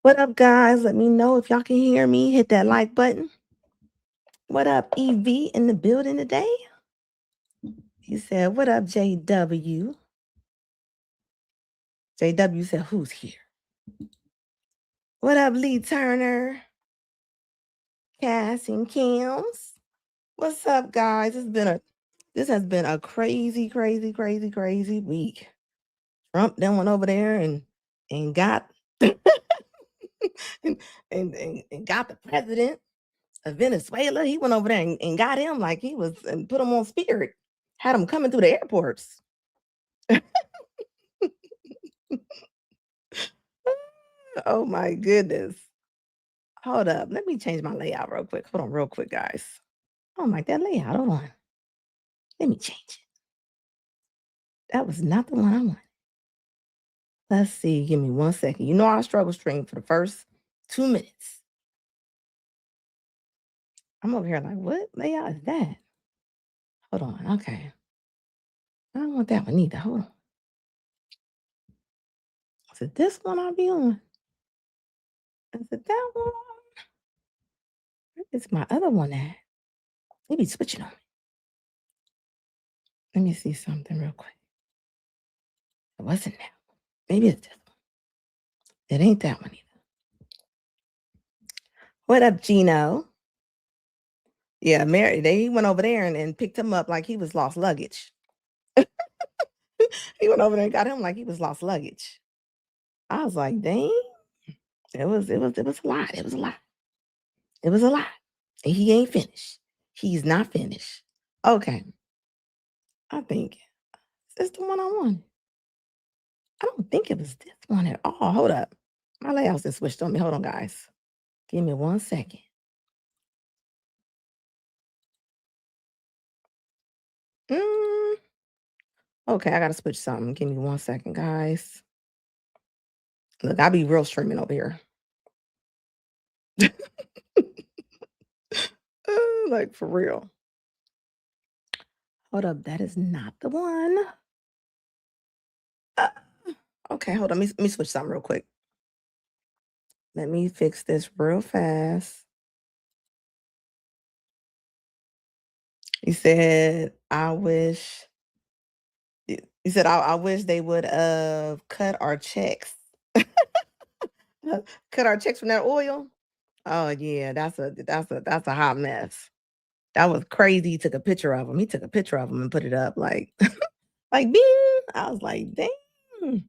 What up, guys? Let me know if y'all can hear me. Hit that like button. What up, EV in the building today? He said, what up, JW? JW said, who's here? What up, Lee Turner? Cass and Kims. What's up, guys? This has been a crazy week. Trump then went over there and got and got the president of Venezuela. He went over there and got him like he was and put him on Spirit. Had him coming through the airports. Oh my goodness. Hold up. Let me change my layout real quick. Hold on real quick, guys. I don't like that layout. Hold on. Let me change it. That was not the one I wanted. Let's see. Give me 1 second. You know I struggle stream for the first 2 minutes. I'm over here like, what layout is that? Hold on. Okay. I don't want that one either. Hold on. Is it this one I'll be on? Is it that one? Where is my other one at? Maybe switching on me. Let me see something real quick. It wasn't that one. Maybe it's this one. It ain't that one either. What up, Gino? Yeah, Mary, he went over there and picked him up like he was lost luggage. He went over there and got him like he was lost luggage. I was like, dang. It was a lot. It was a lot. It was a lot. And he ain't finished. He's not finished. Okay. I think it's the one I wanted. I don't think it was this one at all. Hold up. My layout's been switched on me. Hold on, guys. Give me 1 second. Okay, I gotta switch something. Give me 1 second, guys. Look, I'll be real streaming over here. Like for real. Hold up, that is not the one. Okay, hold on. Let me switch something real quick. Let me fix this real fast. He said, I wish. He said, I wish they would cut our checks. Cut our checks from that oil. Oh yeah, that's a hot mess. That was crazy. He took a picture of him. He took a picture of him and put it up like, like bing. I was like, dang.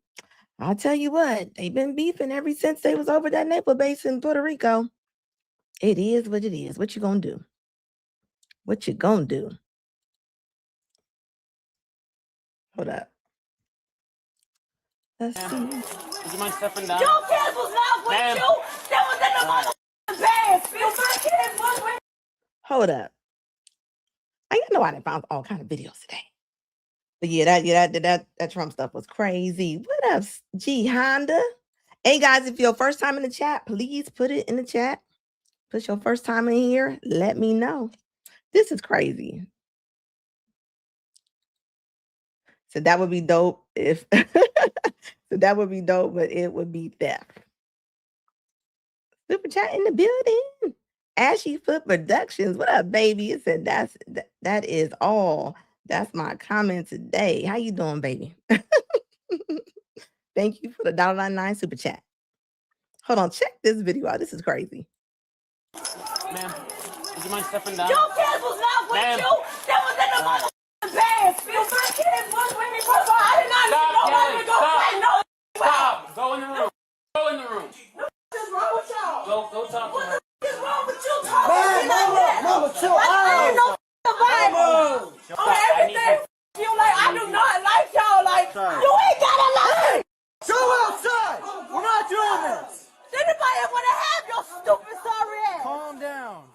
I'll tell you what, they've been beefing ever since they was over that naval base in Puerto Rico. It is what it is. What you gonna do? What you gonna do? Hold up. Let's see. Would you mind stepping down? Your kids was not with you. That was in the motherfucking bag. Feel my kids was with. Hold up. I know I done found all kind of videos today. But yeah, that Trump stuff was crazy. What up, G Honda? Hey guys, if you're first time in the chat, please put it in the chat. Put your first time in here. Let me know. This is crazy. So that would be dope if so that would be dope, but it would be theft. Super chat in the building. Ashy Foot Productions. What up, baby? It said that is all. That's my comment today. How you doing, baby? Thank you for the $1.99 super chat. Hold on, check this video out. This is crazy. Ma'am, would you mind stepping down? Your kids was not with you. That was in the motherfucking bag. Feel my kids was with me. First of all, I did not need nobody to go fight no. Stop. Go in the room. Go in the room. What is wrong with y'all? Go talk to her. What is wrong with you talking? Mama, chill out. I ain't no survivor. On everything. You like, I do not like y'all. Like, you ain't gotta like. Go outside. We're not doing this. Anybody want to have your stupid sorry ass? Calm down.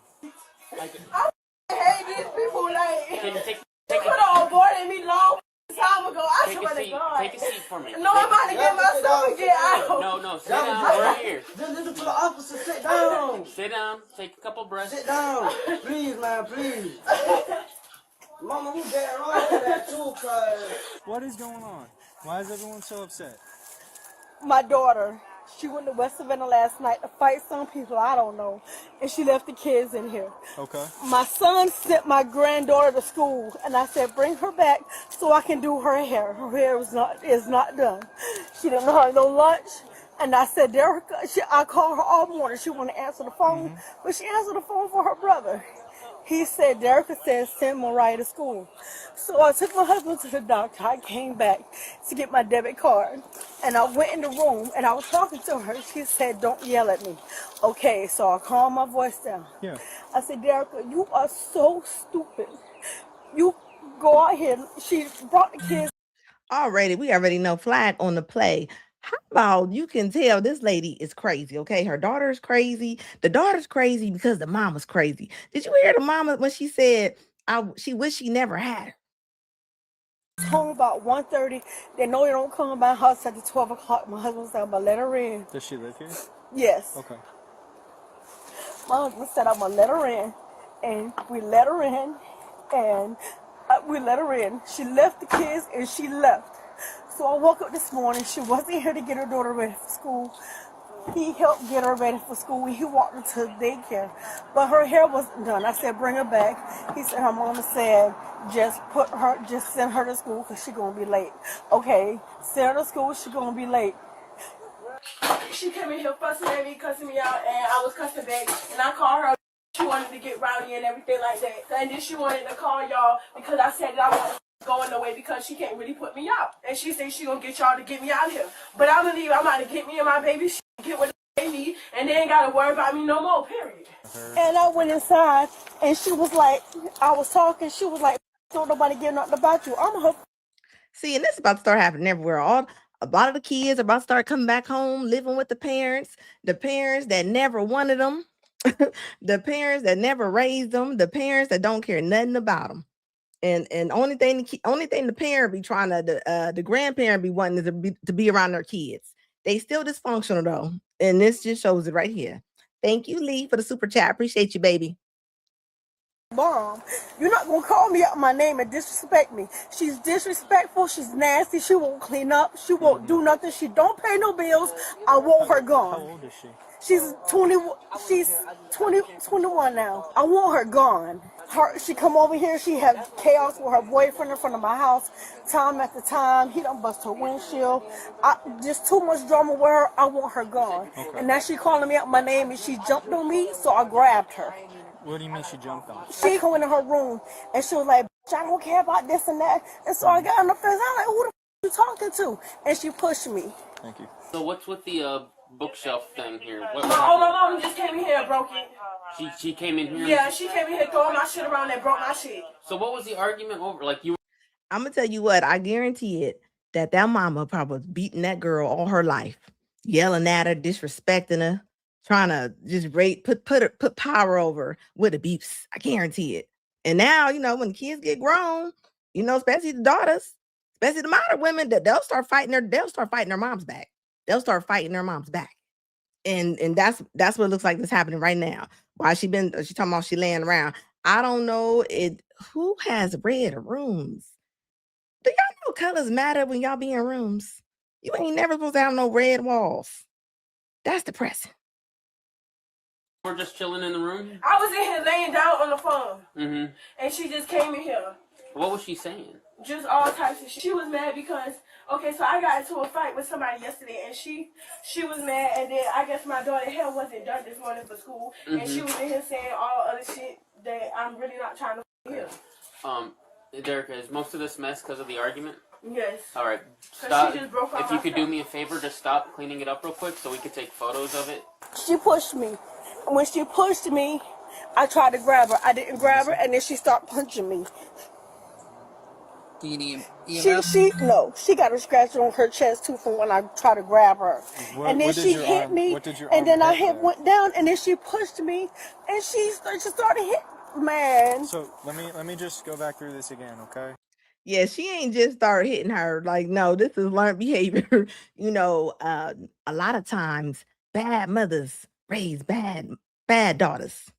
I hate these people. Like, Can you you could have aborted me long time ago. I take swear a to seat? God. Take a seat for me. No, I'm about to get myself and get out. No, sit down. We're here. Just listen to the officer. Sit down. Sit down. Take a couple breaths. Sit down. Please, man, please. Mama, we get wrong for that too, cuz. What is going on? Why is everyone so upset? My daughter. She went to West Savannah last night to fight some people, I don't know, and she left the kids in here. Okay. My son sent my granddaughter to school, and I said, bring her back so I can do her hair. Her hair is not done. She didn't know how to no lunch. And I said, I called her all morning. She wanted to answer the phone, but she answered the phone for her brother. He said, Derica said, send Mariah to school. So I took my husband to the doctor. I came back to get my debit card. And I went in the room, and I was talking to her. She said, don't yell at me. Okay, so I calmed my voice down. Yeah. I said, Derica, you are so stupid. You go out here. She brought the kids. Already, we already know flag on the play. How about you can tell this lady is crazy, okay? Her daughter's crazy. The daughter's crazy because the mama's crazy. Did you hear the mama when she said she wished she never had her? Home about 1:30. They know they don't come by house at 12 o'clock. My husband said, I'm going to let her in. Does she live here? Yes. Okay. My husband said, I'm going to let her in. And we let her in. And we let her in. She left the kids and she left. So I woke up this morning. She wasn't here to get her daughter ready for school. He helped get her ready for school. He walked her to daycare. But her hair wasn't done. I said, bring her back. He said, her mama said, just send her to school because she's going to be late. Okay, send her to school. She's going to be late. She came in here fussing at me, cussing me out, and I was cussing back. And I called her. She wanted to get rowdy and everything like that. And then she wanted to call y'all because I said that I wasn't going away because she can't really put me out. And she said she gonna get y'all to get me out of here. But I believe I'm about to get me and my baby get what they need, and they ain't gotta worry about me no more, period. And I went inside, and she was like, I was talking, she was like, don't nobody give nothing about you. I'm her. See, and this is about to start happening everywhere. A lot of the kids are about to start coming back home, living with the parents that never wanted them, the parents that never raised them, the parents that don't care nothing about them. And only thing the parent be trying to the grandparent be wanting is to be around their kids. They still dysfunctional though, and this just shows it right here. Thank you, Lee, for the super chat. Appreciate you, baby. Mom, you're not gonna call me out my name and disrespect me. She's disrespectful. She's nasty. She won't clean up. She won't do nothing. She don't pay no bills. I want her gone. How old is she? She's 20. She's 21 now. I want her gone. She come over here. She had chaos with her boyfriend in front of my house, time after time. He done bust her windshield. Just too much drama with her. I want her gone. Okay. And now she calling me out my name and she jumped on me, so I grabbed her. What do you mean she jumped on? She come into her room and she was like, I don't care about this and that. And so I got on the fence. I'm like, who the f you talking to? And she pushed me. Thank you. So what's with the bookshelf thing here? My mom just came in here and broke it. She came in here? Yeah, she came in here throwing my shit around and broke my shit. So what was the argument over? Like you? I'm gonna tell you what, I guarantee it that mama probably was beating that girl all her life, yelling at her, disrespecting her, trying to just put power over her with abuse. I guarantee it. And now, when kids get grown, especially the daughters, especially the modern women, that they'll start fighting their moms back. They'll start fighting their moms back. And that's what it looks like is happening right now. Why she talking about she laying around. I don't know who has red rooms. Do y'all know colors matter when y'all be in rooms? You ain't never supposed to have no red walls. That's depressing. We're just chilling in the room? I was in here laying down on the phone. Mm-hmm. And she just came in here. What was she saying? Just all types of shit. She was mad because, okay, so I got into a fight with somebody yesterday, and she was mad, and then I guess my daughter's hair wasn't done this morning for school, and she was in here saying all other shit that I'm really not trying to hear. Derica, is most of this mess because of the argument? Yes. All right, stop. She just broke if you could do me a favor, just stop cleaning it up real quick so we could take photos of it. She pushed me. When she pushed me, I tried to grab her. I didn't grab her, and then she started punching me. Do you need EMS? She got a scratch on her chest too from when I tried to grab her. And then she hit me, and then I went down, and then she pushed me, and she started hitting. Man. So let me just go back through this again, okay? Yeah, she ain't just started hitting her. Like, no, this is learned behavior. A lot of times bad mothers raise bad daughters,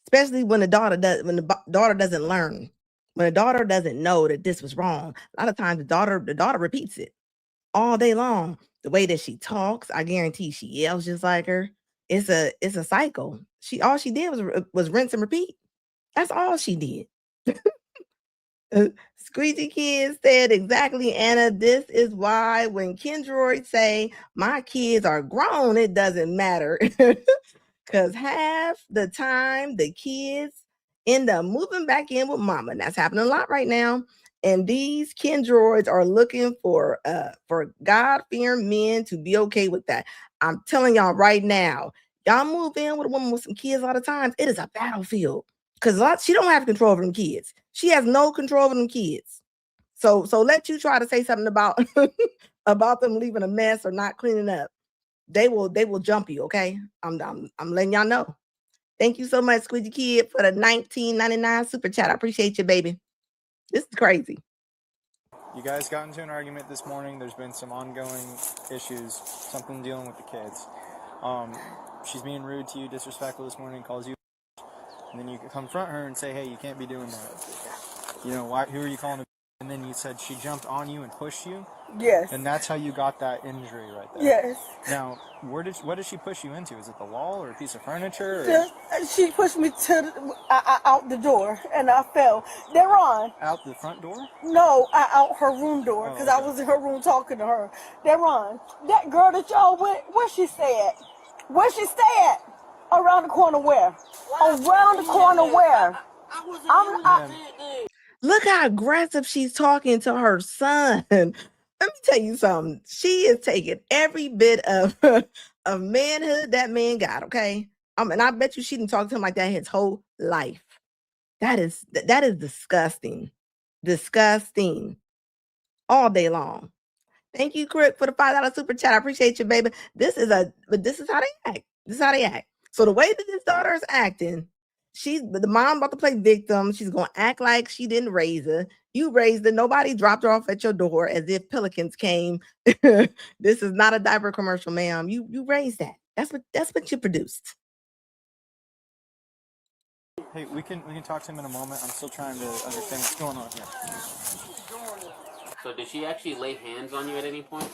especially when the daughter doesn't learn. When the daughter doesn't know that this was wrong, a lot of times the daughter repeats it all day long. The way that she talks, I guarantee she yells just like her. It's a cycle. All she did was rinse and repeat. That's all she did. Squeegee Kids said exactly, Anna. This is why when Kendroid say my kids are grown, it doesn't matter. Because half the time the kids end up moving back in with mama. And that's happening a lot right now. And these Kendroids are looking for God-fearing men to be okay with that. I'm telling y'all right now, y'all move in with a woman with some kids a lot of times, it is a battlefield. Because she don't have control over them kids. She has no control over them kids. So let you try to say something about about them leaving a mess or not cleaning up. They will jump you, okay? I'm letting y'all know. Thank you so much, Squeegee Kid, for the $19.99 super chat. I appreciate you, baby. This is crazy. You guys got into an argument this morning. There's been some ongoing issues, something dealing with the kids. She's being rude to you, disrespectful this morning, calls you, and then you confront her and say, hey, you can't be doing that. You know, who are you calling? And then you said she jumped on you and pushed you. Yes. And that's how you got that injury right there. Yes. Now, what did she push you into? Is it the wall or a piece of furniture? Or? She pushed me to out the door, and I fell. Deron. Out the front door? No, out her room door, because I was in her room talking to her. Deron, that girl that y'all went, where she stay at? Where she stay at? Around the corner where? Around the corner where? Look how aggressive she's talking to her son. Let me tell you something. She is taking every bit of manhood that man got, okay? And I bet you she didn't talk to him like that his whole life. That is disgusting. Disgusting. All day long. Thank you, Crick, for the $5 super chat. I appreciate you, baby. This is how they act. This is how they act. So the way that this daughter is acting, the mom about to play victim. She's gonna act like she didn't raise her. You raised her. Nobody dropped her off at your door as if pelicans came. This is not a diaper commercial, ma'am. You raised that. That's what you produced. Hey, we can talk to him in a moment. I'm still trying to understand what's going on here. So did she actually lay hands on you at any point?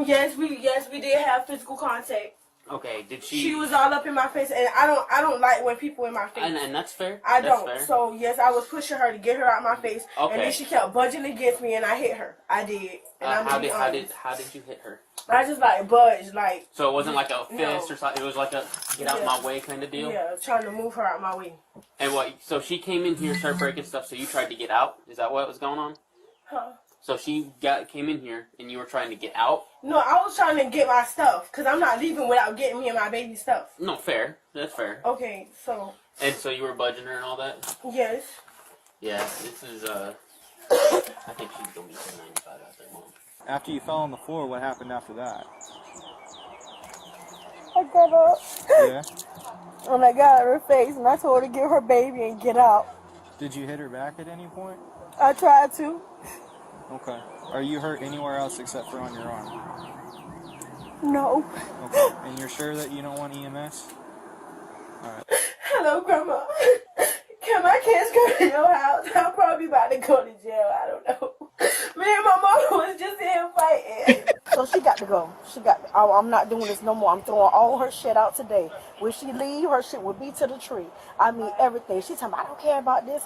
Yes, we did have physical contact. Okay, did she? She was all up in my face, and I don't like when people in my face. And that's fair. I that's don't. Fair. So yes, I was pushing her to get her out my face, Okay. and then she kept budging against me, and I hit her. I did. And how did you hit her? I just like budged, like. So it wasn't like a fist or something. It was like a get out my way kind of deal. Yeah, trying to move her out my way. And what? So she came in here, started breaking stuff. So you tried to get out. Is that what was going on? Huh? So she came in here, and you were trying to get out? No, I was trying to get my stuff, because I'm not leaving without getting me and my baby stuff. No, fair. That's fair. Okay, so... And so you were budging her and all that? Yes. Yeah, this is, I think she's going to be 1095 out there, Mom. After you fell on the floor, what happened after that? I got up. Yeah? And I got her face, and I told her to get her baby and get out. Did you hit her back at any point? I tried to. Okay. Are you hurt anywhere else except for on your arm? No. Okay. And you're sure that you don't want EMS? Alright. Hello, Grandma. Can my kids go to your house? I'm probably about to go to jail. I don't know. Me and my mama was just here fighting. So she got to go. I'm not doing this no more. I'm throwing all her shit out today. When she leave, her shit will be to the tree. I mean, everything. She's talking about, I don't care about this.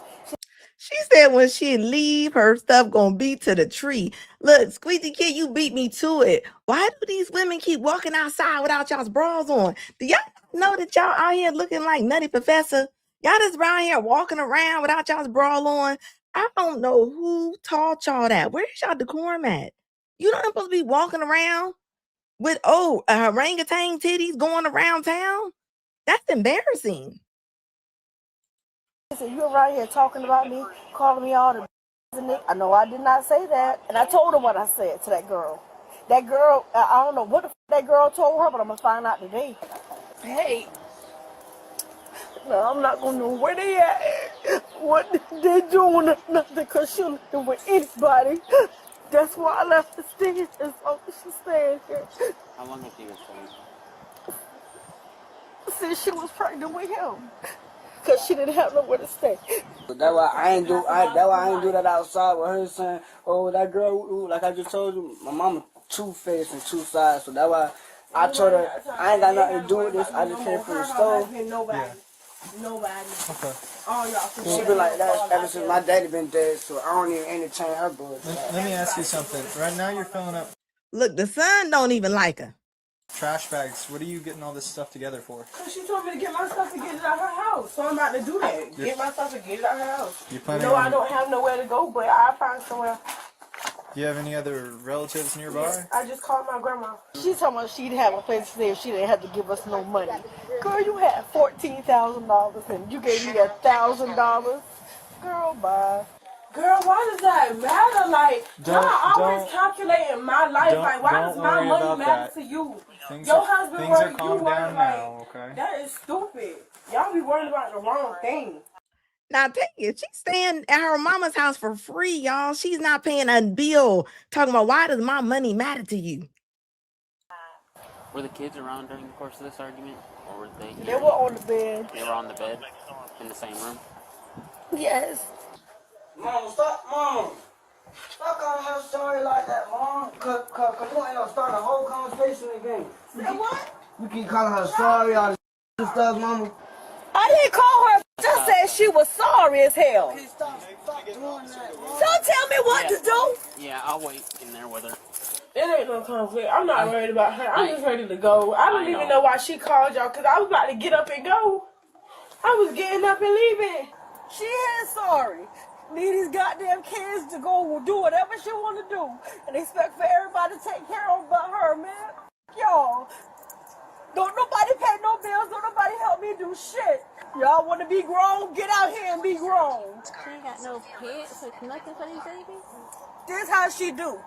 She said when she leave, her stuff gonna be to the tree. Look, Squeaky Kid, you beat me to it. Why do these women keep walking outside without y'all's bras on? Do y'all know that y'all out here looking like Nutty Professor? Y'all just around here walking around without y'all's bra on. I don't know who taught y'all that. Where's y'all decorum at? You not supposed to be walking around with orangutan titties going around town? That's embarrassing. So you around here talking about me, calling me all the I know I did not say that. And I told her what I said to that girl. That girl, I don't know what the that girl told her, but I'm going to find out today. Hey. No, I'm not going to know where they at. What they doing, nothing, because she'll do with anybody. That's why I left the stage. As long as she's staying here. How long has she been staying? Since she was pregnant with him. Because she didn't have nowhere to stay. That's why I ain't do that outside with her saying, oh, that girl, like I just told you, my mama two-faced and two sides. So that's why I told her I ain't got nothing to do with this. I just came from the store. Nobody. Okay. All y'all. She been like that ever since my daddy been dead, so I don't even entertain her bullshit. Let me ask you something. Right now you're filling up Look, the son don't even like her. trash bags. What are you getting all this stuff together for? Cause she told me to get my stuff and get it out her house, so I'm about to do that. Get my stuff and get it out her house. You planning No, on, I don't have nowhere to go, but I'll find somewhere. do you have any other relatives nearby? I just called my grandma. She told me she'd have a place to stay if she didn't have to give us no money. Girl, you had $14,000 and you gave me $1,000. Girl, bye. Girl, why does that matter? Like, y'all always calculating my life. Like, why does my money matter to you? Your husband work, you work. Now, okay? That is stupid. Y'all be worried about the wrong thing. Now take it. She's staying at her mama's house for free, y'all. She's not paying a bill. Talking about why does my money matter to you? Were the kids around during the course of this argument, or were they? They were on the bed. They were on the bed in the same room. Yes. Mom, stop calling her story like that, Mom. Cause you ain't gonna start a whole conversation again. Say what? You keep calling her sorry, all this stuff, Mama. I didn't call her. Just said she was sorry as hell. Stop doing that, Mom. Don't tell me what to do. Yeah, I'll wait in there with her. It ain't no conflict. I'm not worried about her. I'm just ready to go. I don't even know why she called y'all, because I was about to get up and go. I was getting up and leaving. She is sorry. Need these goddamn kids to go do whatever she want to do and expect for everybody to take care of but her, man. Y'all. Don't nobody pay no bills. Don't nobody help me do shit. Y'all want to be grown? Get out here and be grown. She ain't got no pets or nothing for these babies? This how she do.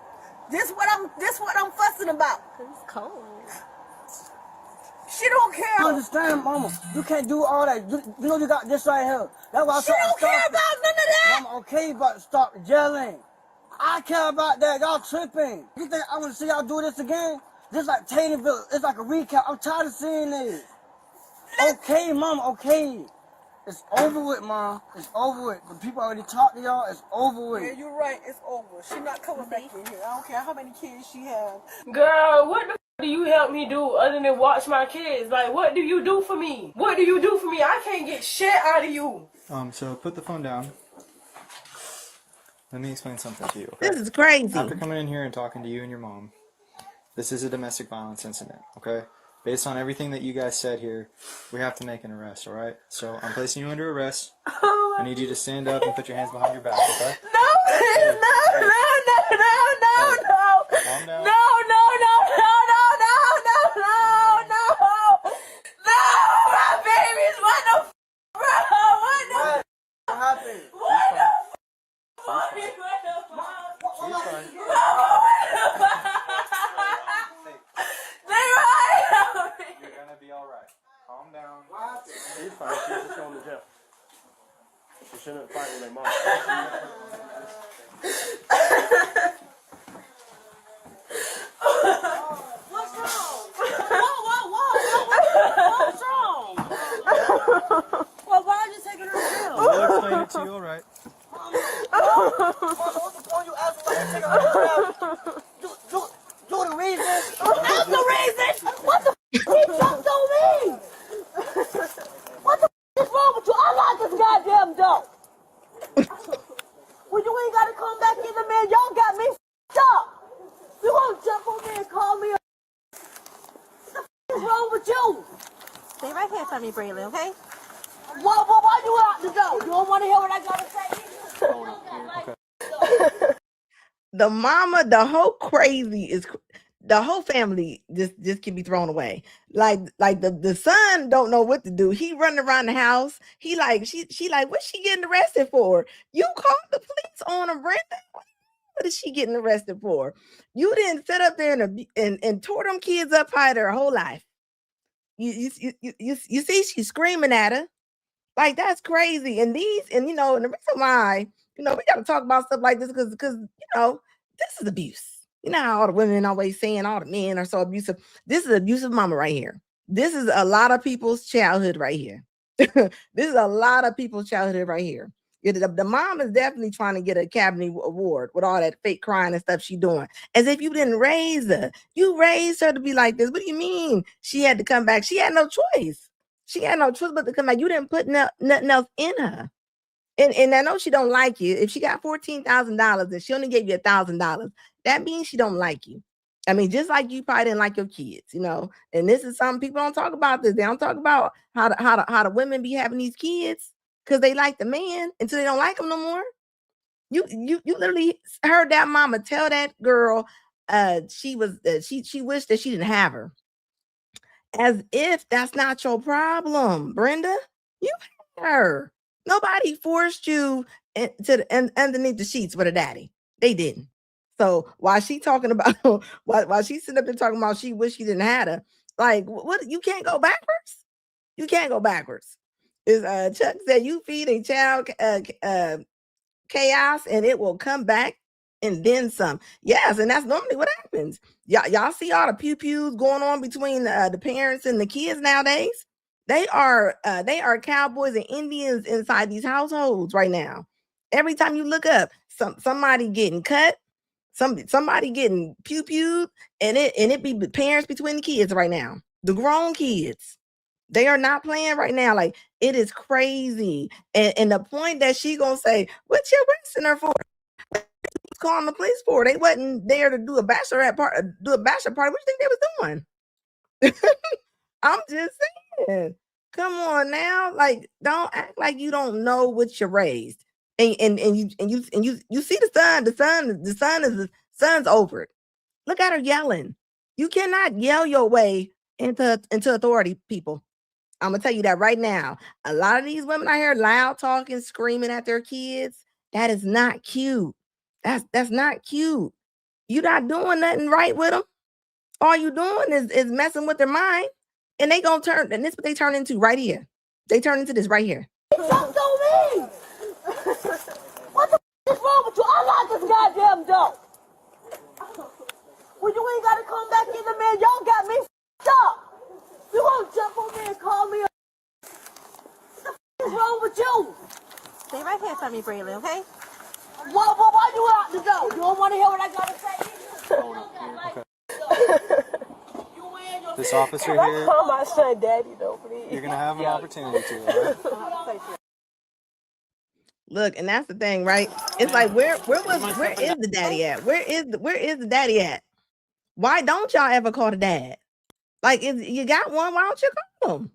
This what I'm fussing about. Cause it's cold. She don't care. I understand, Mama. You can't do all that. You know you got this right here. That's why She don't care about none of that. Mama, okay, but stop yelling. I care about that. Y'all tripping. You think I want to see y'all do this again? This like Tatumville. It's like a recap. I'm tired of seeing this. Okay, Mama, okay. It's over with, Mom. It's over with. The people already talked to y'all. It's over with. Yeah, you're right. It's over. She not coming back in here. I don't care how many kids she has. Girl, what the do you help me do other than watch my kids? Like, what do you do for me? What do you do for me? I can't get shit out of you. So put the phone down. Let me explain something to you, okay? This is crazy. After coming in here and talking to you and your mom, this is a domestic violence incident, okay? Based on everything that you guys said here, we have to make an arrest, all right? So I'm placing you under arrest. I need you to stand up and put your hands behind your back, okay? No, no. Calm down. No. My babies, what the f***, bro? What happened? What the f***? They right on me. You're gonna be all right. Calm down. She's fine. She's just going to jail. She shouldn't fight with her mom. What's wrong? What's wrong? Well, why are you taking her to jail? We'll explain it to you, all right? What's the point you asked me to take her do the reason? That's the reason. What the f*** he jumped on me? What the f*** is wrong with you? I like this goddamn dog. Well, you ain't got to come back in, man. Y'all got me f***ed up. You gonna jump on me and call me a what the f*** is wrong with you? Stay right here for me, Braylon, okay? Why you out the door? You don't want to hear what I got to say? The mama, the whole crazy is the whole family just can be thrown away. Like the son don't know what to do. He running around the house. He like she like, what's she getting arrested for? You called the police on her, Brenda. What is she getting arrested for? You didn't sit up there and tore them kids up high their whole life. You see she's screaming at her. Like, that's crazy. And the reason why, we got to talk about stuff like this because this is abuse. You know how all the women always saying all the men are so abusive. This is abusive mama right here. This is a lot of people's childhood right here. This is a lot of people's childhood right here. Yeah, the mom is definitely trying to get an Academy Award with all that fake crying and stuff she doing. As if you didn't raise her. You raised her to be like this. What do you mean she had to come back? She had no choice. She had no choice but to come back. You didn't put nothing else in her. And I know she don't like you. If she got $14,000 and she only gave you $1,000, that means she don't like you. I mean, just like you probably didn't like your kids, you know. And this is something people don't talk about. This they don't talk about how the women be having these kids because they like the man until they don't like him no more. You literally heard that mama tell that girl she wished that she didn't have her. As if that's not your problem, Brenda. You had her. Nobody forced you underneath the sheets with a daddy. They didn't. So while she talking about while she's sitting up there talking about she wish she didn't have her, like what you can't go backwards. You can't go backwards. Is Chuck said you feed a child chaos and it will come back and then some. Yes, and that's normally what happens. Y'all see all the pew pews going on between the parents and the kids nowadays. They are cowboys and Indians inside these households right now. Every time you look up, somebody getting cut, somebody getting pew pewed, and it be the parents between the kids right now. The grown kids. They are not playing right now. Like it is crazy. And the point that she gonna say, what you arresting her for? Calling the police for? They wasn't there to do a bachelorette party. Do a bachelor party. What do you think they was doing? I'm just saying. Come on now. Like, don't act like you don't know what you raised. And you see the son's over it. Look at her yelling. You cannot yell your way into authority, people. I'm gonna tell you that right now. A lot of these women out here loud talking, screaming at their kids. That is not cute. That's not cute. You're not doing nothing right with them. All you doing is messing with their mind, and they gonna turn. And this what they turn into right here. They turn into this right here. Jumped on me. What the is wrong with you? I like this goddamn door. Well, you ain't gotta come back in the man. Y'all got me up. You gonna jump on me and call me a what is wrong with you? Stay right here for me, Braylon, okay? Why you out the door? You don't want to hear what I gotta say? This officer Can I here, call my son daddy though, please? you're gonna have an opportunity to. All right? Look, and that's the thing, right? It's like where is the daddy at? Where is the daddy at? Why don't y'all ever call the dad? Like, if you got one, why don't you call him?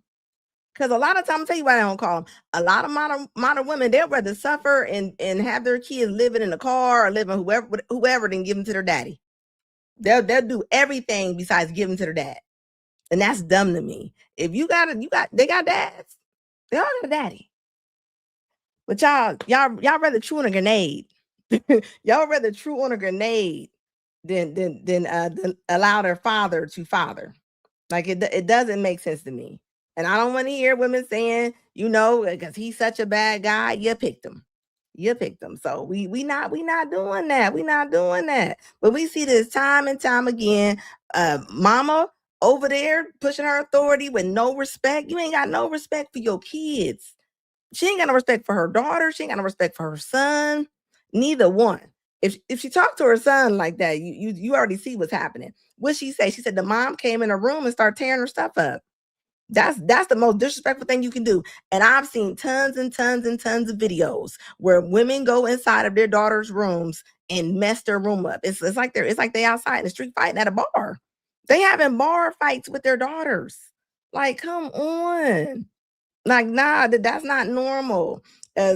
Because a lot of times, I'll tell you why I don't call them. A lot of modern women, they'll rather suffer and have their kids living in a car or living whoever than give them to their daddy. They'll do everything besides give them to their dad. And that's dumb to me. If they got dads. They all got a daddy. But y'all rather chew on a grenade. Y'all rather chew on a grenade than allow their father to father. Like it doesn't make sense to me. And I don't want to hear women saying, because he's such a bad guy, you picked him. You picked him. So we not doing that. We not doing that. But we see this time and time again. Mama over there pushing her authority with no respect. You ain't got no respect for your kids. She ain't got no respect for her daughter. She ain't got no respect for her son. Neither one. If she talked to her son like that, you already see what's happening. What she say? She said the mom came in her room and started tearing her stuff up. That's the most disrespectful thing you can do. And I've seen tons and tons and tons of videos where women go inside of their daughters' rooms and mess their room up. It's like they outside in the street fighting at a bar. They having bar fights with their daughters. Like, come on. Like, nah, that's not normal.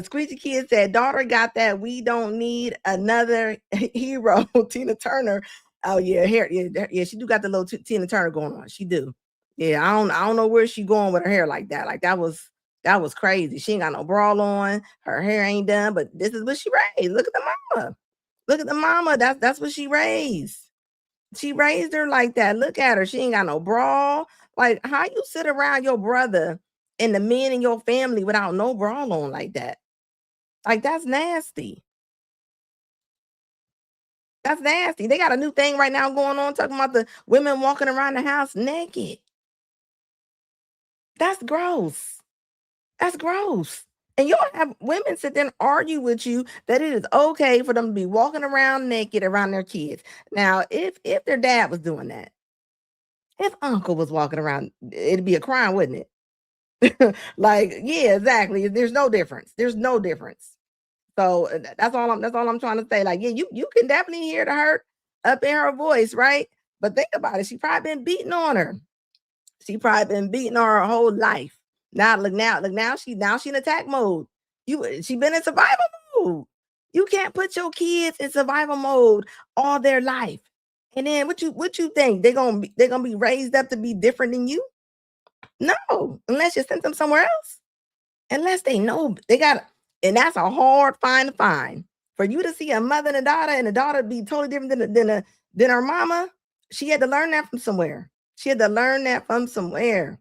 Squeaky Kid said, daughter got that. We don't need another hero. Tina Turner. Oh, yeah, yeah, she do got the little Tina Turner going on. She do. Yeah, I don't know where she going with her hair like that. Like that was crazy. She ain't got no bra on. Her hair ain't done, but this is what she raised. Look at the mama. Look at the mama. That's what she raised. She raised her like that. Look at her. She ain't got no bra. Like, how you sit around your brother and the men in your family without no bra on like that? Like, that's nasty. That's nasty. They got a new thing right now going on talking about the women walking around the house naked. That's gross. That's gross. And you'll have women sit there and argue with you that it is okay for them to be walking around naked around their kids. Now, if their dad was doing that, if uncle was walking around, it'd be a crime, wouldn't it? Like, yeah, exactly. There's no difference. There's no difference. So that's all I'm trying to say. Like, yeah, you can definitely hear the hurt up in her voice, right? But think about it. She probably been beating on her. She probably been beating on her whole life. Look now she in attack mode. She been in survival mode. You can't put your kids in survival mode all their life. And then what you think? They're gonna be raised up to be different than you? No, unless you send them somewhere else. Unless they know they got, and that's a hard fine to find. For you to see a mother and a daughter be totally different than her mama, she had to learn that from somewhere. She had to learn that from somewhere.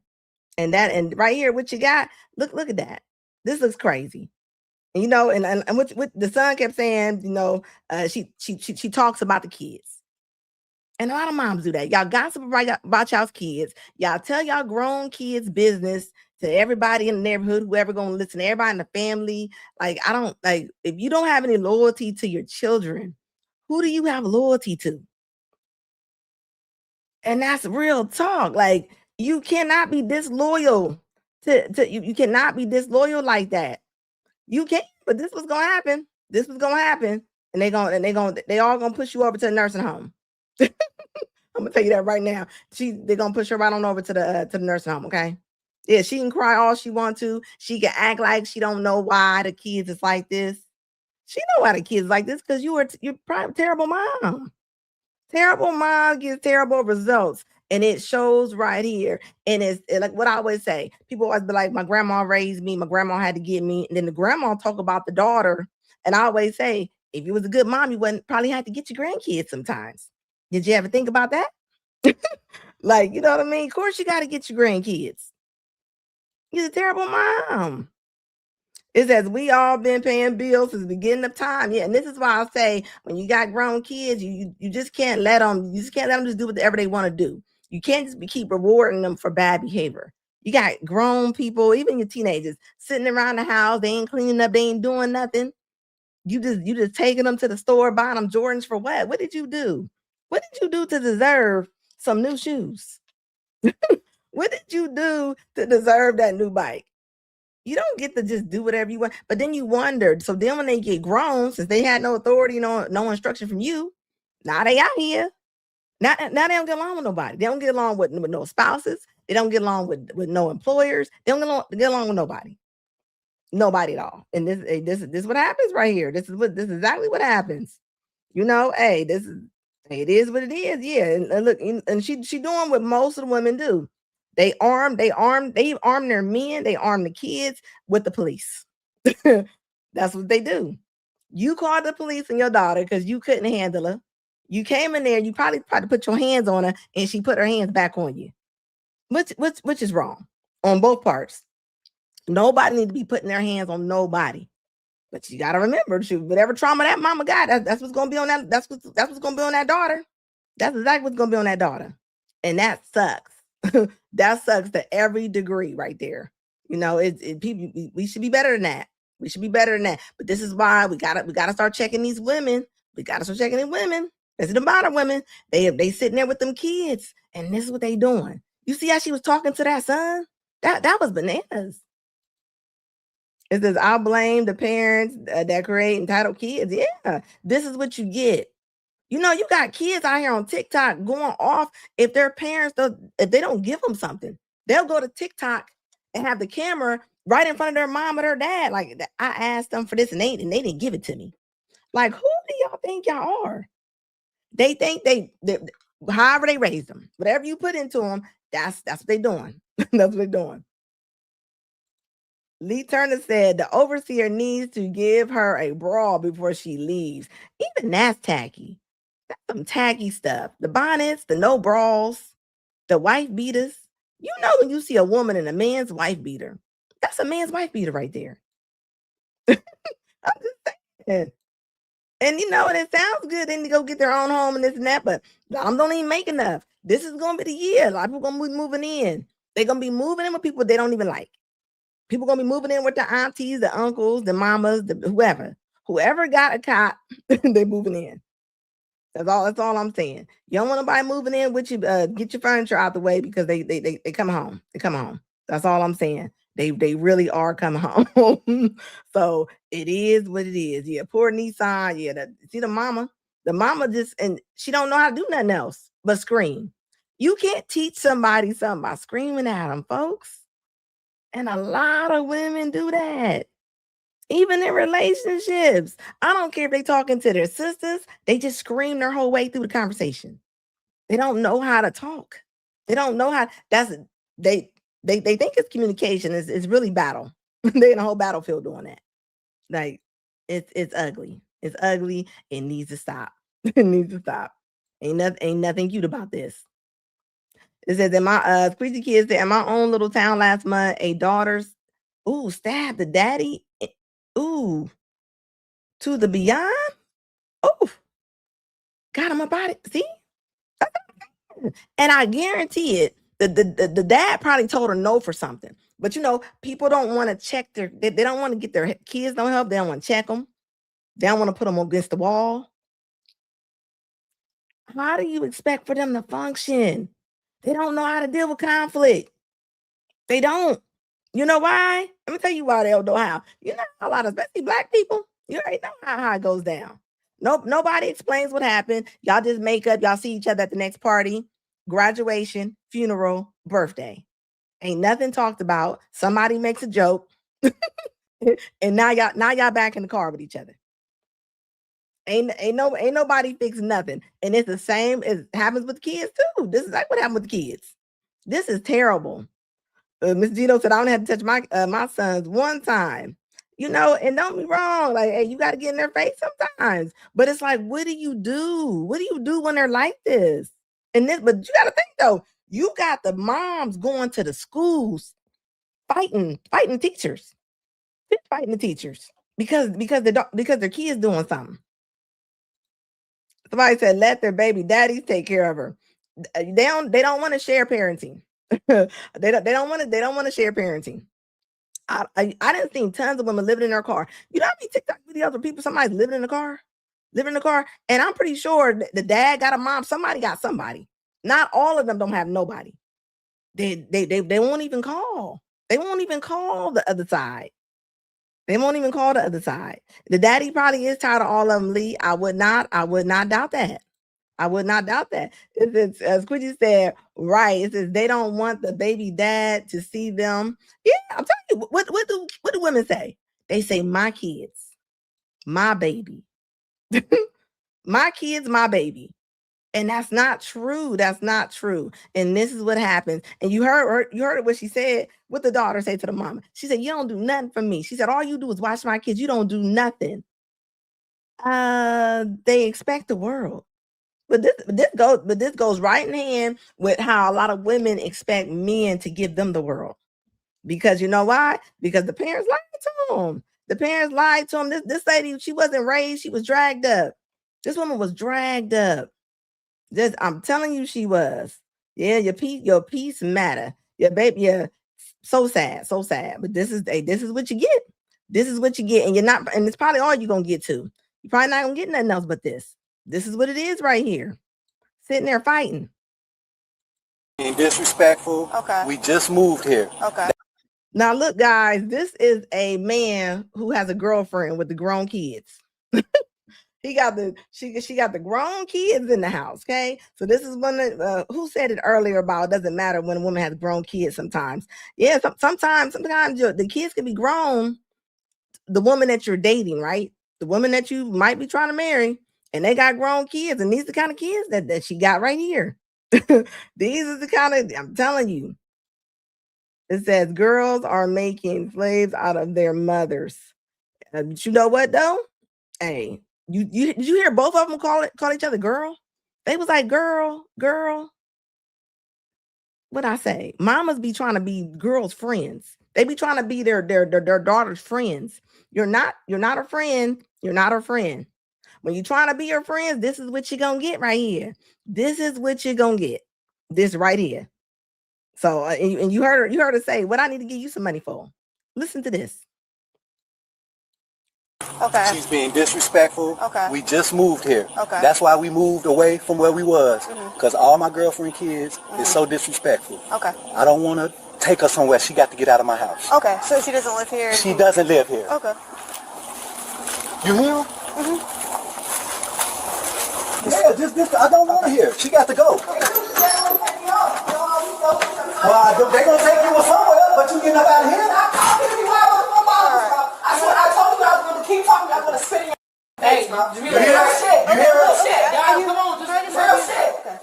And right here, what you got, look at that. This looks crazy. And and what the son kept saying, she talks about the kids. And a lot of moms do that. Y'all gossip about y'all's kids. Y'all tell y'all grown kids business to everybody in the neighborhood, whoever gonna listen, everybody in the family. Like, I don't like, if you don't have any loyalty to your children, who do you have loyalty to? And that's real talk. Like, you cannot be disloyal you cannot be disloyal like that. You can't, but this was gonna happen. This was gonna happen. And they all gonna push you over to the nursing home. I'm gonna tell you that right now. They're gonna push her right on over to the nursing home, okay? Yeah, she can cry all she wants to. She can act like she don't know why the kids is like this. She know why the kids like this because you're probably terrible mom. Terrible mom gives terrible results. And it shows right here. And it's like what I always say. People always be like, my grandma raised me, my grandma had to get me. And then the grandma talk about the daughter. And I always say, if you was a good mom, you wouldn't probably have to get your grandkids sometimes. Did you ever think about that? Like, you know what I mean? Of course you got to get your grandkids. You're a terrible mom. It says we all been paying bills since the beginning of time. Yeah, and this is why I say when you got grown kids, you just can't let them. You just can't let them just do whatever they want to do. You can't just keep rewarding them for bad behavior. You got grown people, even your teenagers, sitting around the house. They ain't cleaning up. They ain't doing nothing. You just taking them to the store, buying them Jordans for what? What did you do? What did you do to deserve some new shoes? What did you do to deserve that new bike? You don't get to just do whatever you want. But then you wondered. So then when they get grown, since they had no authority, no instruction from you, now they out here. Now they don't get along with nobody. They don't get along with no spouses. They don't get along with no employers. They don't get along with nobody. Nobody at all. And this is what happens right here. This is exactly what happens. Hey, it is what it is. Yeah. And look, and she doing what most of the women do. They arm their men, they arm the kids with the police. That's what they do. You called the police on your daughter because you couldn't handle her. You came in there, you probably put your hands on her, and she put her hands back on you. Which is wrong on both parts. Nobody need to be putting their hands on nobody. But you gotta remember, whatever trauma that mama got, that's what's gonna be on that. That's what's gonna be on that daughter. That's exactly what's gonna be on that daughter, and that sucks. That sucks to every degree, right there. People. We should be better than that. We should be better than that. But this is why we gotta start checking these women. We gotta start checking these women. It's the modern women. They sitting there with them kids, and this is what they doing. You see how she was talking to that son? That was bananas. It says, I'll blame the parents that create entitled kids. Yeah, this is what you get. You got kids out here on TikTok going off if their parents, if they don't give them something. They'll go to TikTok and have the camera right in front of their mom or their dad. Like, I asked them for this and they didn't give it to me. Like, who do y'all think y'all are? They think they however they raised them, whatever you put into them, that's what they're doing. That's what they're doing. Lee Turner said the overseer needs to give her a bra before she leaves. Even that's tacky. That's some tacky stuff. The bonnets, the no bras, the wife beaters. When you see a woman in a man's wife beater, that's a man's wife beater right there. I'm just saying. And and it sounds good. Then to go get their own home and this and that, but don't even make enough. This is gonna be the year. A lot of people gonna be moving in. They're gonna be moving in with people they don't even like. People gonna be moving in with the aunties, the uncles, the mamas, the whoever got a cot, they moving in. That's all I'm saying. You don't want nobody moving in with you. Get your furniture out the way because they come home. They come home. That's all I'm saying. They really are coming home. So it is what it is. Yeah, poor Nissan. Yeah, see the mama. The mama just, and she don't know how to do nothing else but scream. You can't teach somebody something by screaming at them, folks. And a lot of women do that. Even in relationships. I don't care if they talking to their sisters, they just scream their whole way through the conversation. They don't know how to talk. They don't know how. They think it's communication. It's really battle. They're in a whole battlefield doing that. Like it's ugly. It's ugly. It needs to stop. It needs to stop. Ain't nothing cute about this. It says in my Squeezy Kids said in my own little town last month, a daughter's stabbed the daddy. Ooh, to the beyond. Oh, got him about it. See? And I guarantee it, the dad probably told her no for something. But people don't want to check they don't want to get their kids no help. They don't want to check them. They don't want to put them against the wall. How do you expect for them to function? They don't know how to deal with conflict. They don't. You know why? Let me tell you why they don't know how. A lot of, especially Black people, you already know how it goes down. Nope, nobody explains what happened. Y'all just make up. Y'all see each other at the next party, graduation, funeral, birthday. Ain't nothing talked about. Somebody makes a joke, and now y'all back in the car with each other. Ain't nobody fix nothing. And it's the same as happens with the kids too. This is like what happened with the kids. This is terrible. Miss Gino said I only had to touch my sons one time. And don't be wrong. Like, hey, you got to get in their face sometimes. But it's like, what do you do? What do you do when they're like this? But you got to think though. You got the moms going to the schools fighting teachers, fighting the teachers because their kids doing something. Somebody said let their baby daddies take care of her. They don't want to share parenting. they don't want to share parenting. I didn't see tons of women living in their car. You know how many TikTok videos where somebody's living in the car, and I'm pretty sure the dad got a mom. Somebody got somebody. Not all of them don't have nobody. They won't even call. They won't even call the other side. They won't even call the other side. The daddy probably is tired of all of them, Lee. I would not doubt that. I would not doubt that. It's as Quidgy said, right. It says they don't want the baby dad to see them. Yeah, I'm telling you, what do women say? They say, my kids, my baby. My kids, my baby. And that's not true. That's not true. And this is what happens. And you heard what she said. What the daughter say to the mama? She said, you don't do nothing for me. She said, all you do is watch my kids. You don't do nothing. They expect the world. But this goes right in hand with how a lot of women expect men to give them the world. Because you know why? Because the parents lied to them. The parents lied to them. This lady, she wasn't raised. She was dragged up. This woman was dragged up. I'm telling you, she was. Yeah, your peace matter. Your baby, yeah, so sad. But this is what you get. This is what you get, and it's probably all you're gonna get to. You're probably not gonna get nothing else but this. This is what it is right here. Sitting there fighting. Being disrespectful. Okay. We just moved here. Okay. Now look, guys, this is a man who has a girlfriend with the grown kids. She got the grown kids in the house. Okay, so this is one who said it earlier about it doesn't matter when a woman has grown kids. Sometimes, yeah, sometimes the kids can be grown. The woman that you're dating, right? The woman that you might be trying to marry, and they got grown kids, and these are the kind of kids that she got right here. These are the kind of, I'm telling you. It says girls are making slaves out of their mothers. But you know what though? Hey. Did you hear both of them call each other girl? They was like, girl. What I say? Mamas be trying to be girls' friends. They be trying to be their daughter's friends. You're not a friend. You're not her friend. When you're trying to be her friends, this is what you're gonna get right here. This is what you're gonna get. This right here. So and you heard her say, what I need to give you some money for? Listen to this. Okay. She's being disrespectful. Okay. We just moved here. Okay. That's why we moved away from where we was. Because all my girlfriend kids is so disrespectful. Okay. I don't want to take her somewhere. She got to get out of my house. Okay. So she doesn't live here? She doesn't live here. Okay. You hear her? Yeah, just I don't want her here. She got to go. Well, they gonna take you somewhere, but you getting up out of here? I told you I was going to keep talking. I was going to spit in your face, bro. You hear her? You hear her? Shit. Are you- Come on, just Real shit. Okay.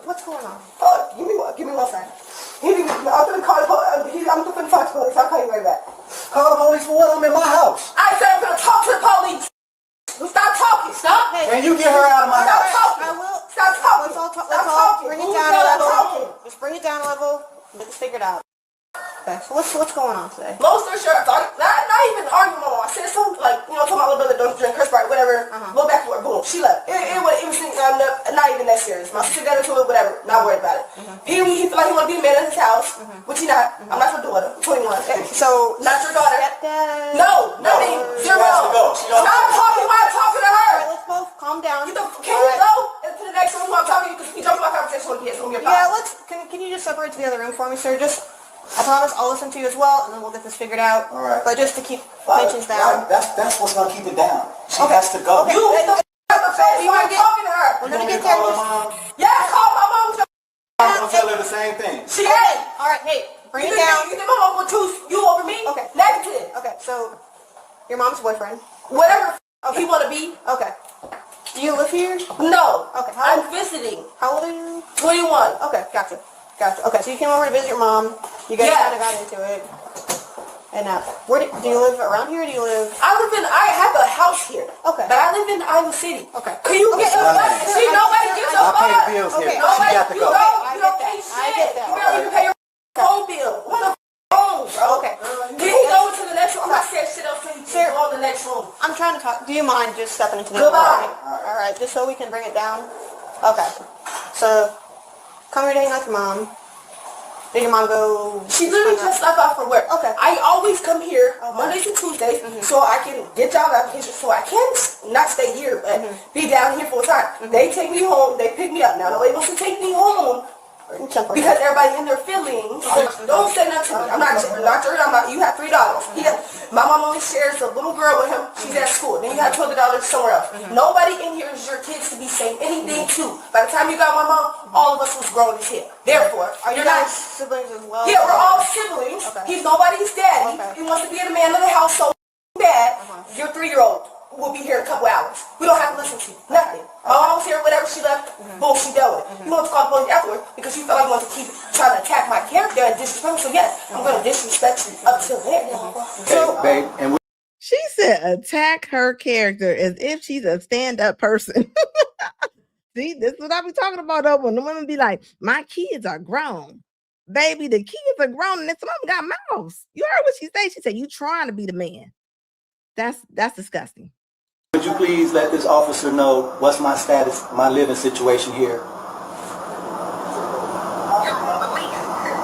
What's going on? Oh, give me 1 second. I'm going to call the police. I'm going to talk to the police. I'll call you right back. Call the police for what? I'm in my house. I said I'm going to talk to the police. Stop talking. Stop. Hey. And you get her out of my Stop house. talking. I will. Stop talking. Let's all talk. Stop Let's all talking. bring it Who's down a stop level. talking? Just bring it down a level. Get this figured out. Okay. So what's going on today? Long story short, not even arguing with my mom. I said something like, told my little brother don't drink her Sprite, whatever. Go back to work, boom, she left. It was not even that serious. My sister got into it, whatever, not worried about it. He feel like he want to be a man in his house, which he not. I'm not your daughter, I'm 21. So Not your daughter. stepdad. No, nothing, She has to go. zero. She don't- Stop talking while I'm talking to her. All right, let's both calm down. Can you go into the next room while I'm talking to you? Because if you jump in my conversation with kids, it's going to be a Yeah, problem. can you just separate to the other room for me, sir? I promise I'll listen to you as well, and then we'll get this figured out. All right. But just to keep tensions down. That's what's gonna keep it down. She has to go. Okay. You get the out the face while I'm talking to her. We're gonna get Call her there. mom. Yeah, call my mom. I'm gonna tell her the same thing. She ain't. All right, hey, bring You it think down. my mom will choose you over me? Okay. Negative. Okay, so your mom's boyfriend. Whatever he want to be. Okay. Do you live here? No. Okay. I'm visiting. How old are you? 21. Okay, gotcha. Okay, so you came over to visit your mom. You guys Yeah. kind of got into it. And where do you live around here? Or do you live? I have a house here. Okay. But I live in Iowa City. Okay. Can you get Okay, See, nobody gives a I pay the fuck. bills here. Okay. She Nobody, got to you go. don't, I you don't get pay that. I shit. get that. You barely even pay your phone bill. What the phone, bro? Okay. Can you go to the next room? I'm not saying shit else. Can you Sir. go in the next room? I'm trying to talk. Do you mind just stepping into the Goodbye. room? All right, just so we can bring it down. Okay. So, come here to hang out with your mom. Did your mom go? She literally just left out for work. Okay. I always come here Okay. Mondays and Tuesdays so I can get job applications so I can not stay here but be down here full time. They take me home, they pick me up. Now nobody wants to take me home because everybody in their feelings. Don't say nothing to me. I'm not your you have $3. My mom only shares a little girl with him. She's at school. Then you have $20 somewhere else. Nobody in here is your kids to be saying anything to. By the time you got my mom, all of us was grown as hell. Therefore, Are you you're not. guys siblings as well? Yeah, we're all siblings. Okay. He's nobody's daddy. Okay. He wants to be the man of the house so bad. Your 3-year-old will be here in a couple hours. We don't have to listen to you. Nothing. My mom's here, whatever she left, boom, she dealt with it. You want to call the police afterwards because you feel like you want to keep trying to attack my character and disrespect me. So yes, I'm going to disrespect you up till there. So, babe, and She said attack her character as if she's a stand-up person. See, this is what I be talking about though. When the women be like, my kids are grown. Baby, the kids are grown and some of them got mouths. You heard what she said. She said, you trying to be the man. That's disgusting. would you please let this officer know what's my status, my living situation here?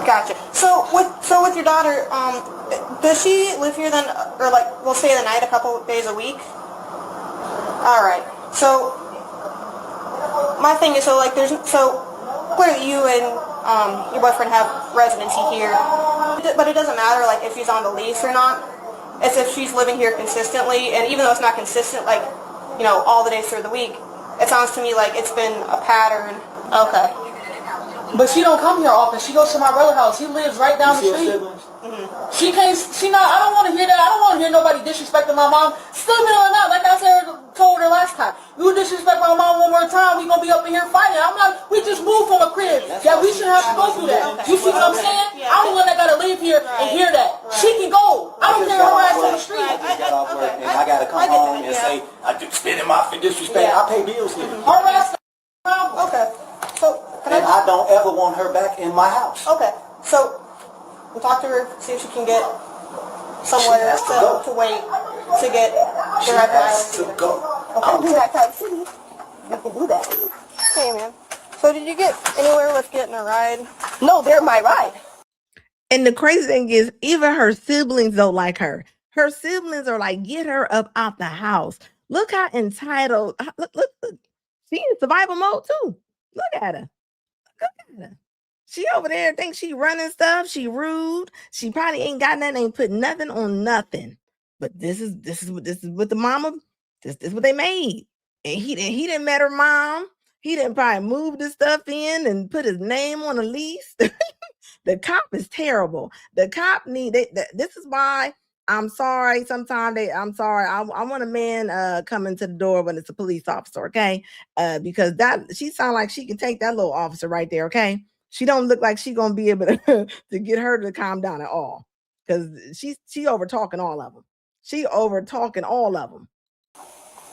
Gotcha. So with your daughter, does she live here then, or like we'll stay the night a couple days a week? All right. So my thing is, clearly you and your boyfriend have residency here, but it doesn't matter like if she's on the lease or not. It's if she's living here consistently, and even though it's not consistent, like all the days through the week, it sounds to me like it's been a pattern. Okay. But she don't come here often. She goes to my brother's house. He lives right down the street. She can't. I don't want to hear that. I don't want to hear nobody disrespecting my mom. Still been on out. Like I said, told her last time. You disrespect my mom one more time, we gonna be up in here fighting. I'm like, we just moved from a crib. Yeah, we shouldn't have to go through that. You see what I'm saying? I'm the one that gotta live here and hear that. She can go. I don't care her ass on the street. I get off work and I gotta come home and say I do spit in my disrespect. I pay bills here. Her ass. Okay. So And I don't ever want her back in my house. Okay. So we'll talk to her, see if she can get somewhere to wait to get She the right has to go. Okay. Do that type of city. You can do that. Hey man. So did you get anywhere with getting a ride? No, they're my ride. And the crazy thing is, even her siblings don't like her. Her siblings are like, get her up out the house. Look how entitled. Look. She in survival mode too. Look at her. Look at her. She over there thinks she running stuff. She rude. She probably ain't got nothing, ain't put nothing on nothing. But this is what the mama, this is what they made. And he didn't met her mom. He didn't probably move the stuff in and put his name on a lease. The cop is terrible. The cop this is why I'm sorry. Sometimes I'm sorry. I want a man coming to the door when it's a police officer, okay? Because that she sound like she can take that little officer right there, okay? She don't look like she gonna be able to, to get her to calm down at all. Because she over talking all of them. She over talking all of them.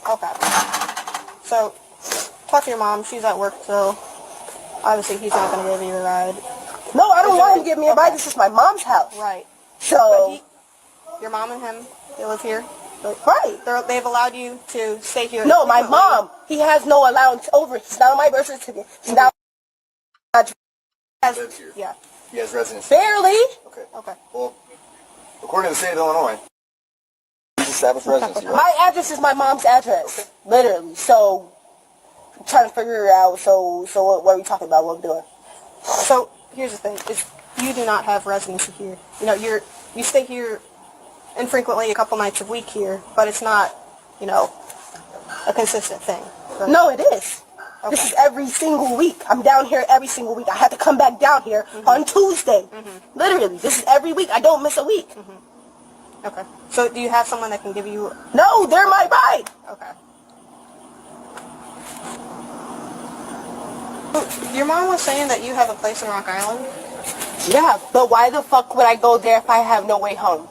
Okay. So, talk to your mom. She's at work, so obviously he's not going to give you a ride. No, I don't want him to give me a ride. This is my mom's house. Right. So, Your mom and him, they live here? right. They've allowed you to stay here? No, my mom, he has no allowance over. He's not on my birth certificate. He's not. Lives here. Yeah. He has residence. Barely. Okay. Okay. Well, according to the state of Illinois, he's established residency, right? My address is my mom's address. Literally. So, I'm trying to figure it out. So what are we talking about? What we're doing? So, here's the thing. You do not have residency here. You know, you stay here infrequently a couple nights a week here, but it's not, you know, a consistent thing. Right? No, it is. Okay. This is every single week. I'm down here every single week. I have to come back down here on Tuesday. Literally. This is every week. I don't miss a week. Okay. So do you have someone that can give you... No, they're my ride. Okay. Your mom was saying that you have a place in Rock Island? Yeah, but why the fuck would I go there if I have no way home?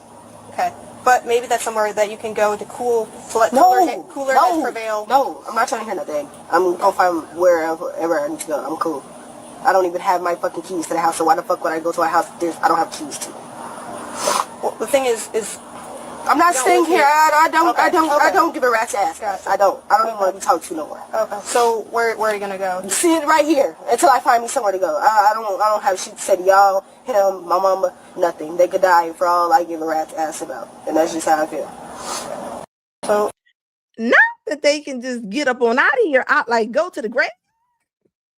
Okay. But maybe that's somewhere that you can go to cool, cooler heads prevail. No, I'm not trying to hear nothing. I'm gonna find wherever I need to go. I'm cool. I don't even have my fucking keys to the house, so why the fuck would I go to a house I don't have keys to? Well, the thing is I'm not staying here. I don't give a rat's ass. Gotcha. I don't even want to be talked to no more. okay. So where are you gonna go? See it right here until I find me somewhere to go. I don't have shit to say to y'all, him, my mama, nothing. They could die for all I give a rat's ass about, and that's just how I feel. So Not that they can just get up on out of here, go to the grave.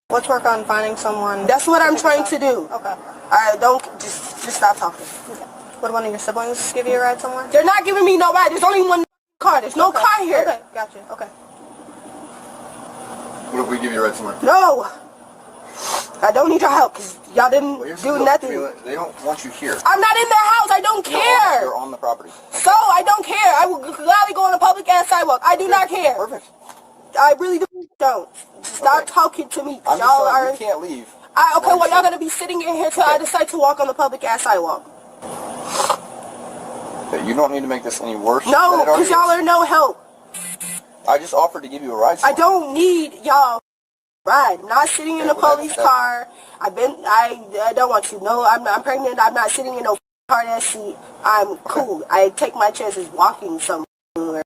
let's work on finding someone. That's what I'm trying to do. Okay. I don't just stop talking. Okay. Would one of your siblings give you a ride somewhere? They're not giving me no ride. There's only one car. There's no car here. Okay, gotcha. Okay. What if we give you a ride somewhere? No. I don't need your help because y'all didn't Well, do nothing. They don't want you here. I'm not in their house. I don't care. You're on the property. So I don't care. I will gladly go on a public ass sidewalk. I do not care. Perfect. I really don't. Stop talking to me. I'm Y'all just are. saying, you can't leave. Okay, well y'all gonna be sitting in here till I decide to walk on the public ass sidewalk. You don't need to make this any worse. No, than it already because y'all is. are no help. I just offered to give you a ride. I don't need y'all ride. I'm not sitting in a police car. I don't want you. No, I'm pregnant. I'm not sitting in no hard ass seat. I'm cool. I take my chances walking somewhere.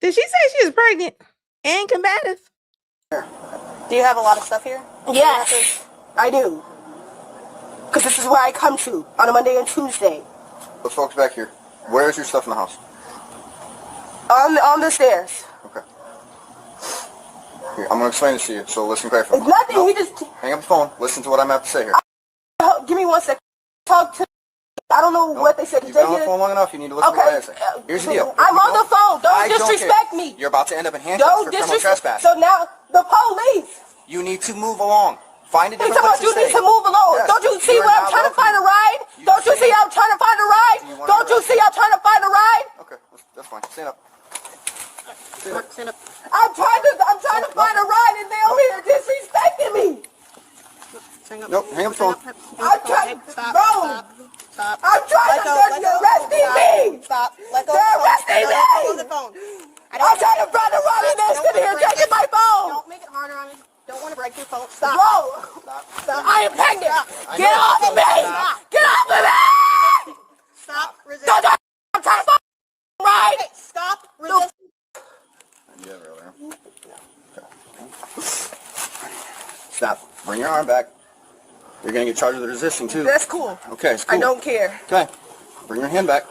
Did she say she was pregnant and combative? Do you have a lot of stuff here? Yes, I do. Because this is where I come to on a Monday and Tuesday. Let's focus back here. Where's your stuff in the house? On the stairs. Okay. Here, I'm going to explain this to you, so listen carefully. It's nothing. Nope. We just Hang up the phone. Listen to what I'm about to say here. give me 1 second. Talk to. I don't know what they said. You've been on the phone long enough. You need to listen to what I say. Here's the deal. I'm on the phone. Don't I don't disrespect care. me. You're about to end up in handcuffs Don't for criminal disrespect. trespass. So now the police. You need to move along. Find a Hey, different place to you stay. need to move along. Yes. Don't you see are where I'm not trying to welcome. find a ride? Don't you see I'm trying to find a ride? Do you want Don't a you ride? see I'm trying to find a ride? Okay, that's fine. Stand up. Stand up. I'm trying to find a ride and they over here disrespecting me. Stand up. Nope, hang up the phone. I'm trying to Stop. bro. Stop. I'm trying to they're arresting me. Stop. Let go. They're arresting Let go of me. the phone. I'm trying to find a ride and they're sitting here taking my phone. Don't make it harder on me. Don't want to break your phone. Stop. Bro, Stop. I am pregnant. Stop. Get off of me. Stop. Get off of me. Stop. Resist. Don't I'm trying to find a ride. Okay, stop. Resist. Yeah, earlier. Stop. Bring your arm back. You're gonna get charged with resisting too. That's cool. Okay, it's cool. I don't care. Okay. Bring your hand back.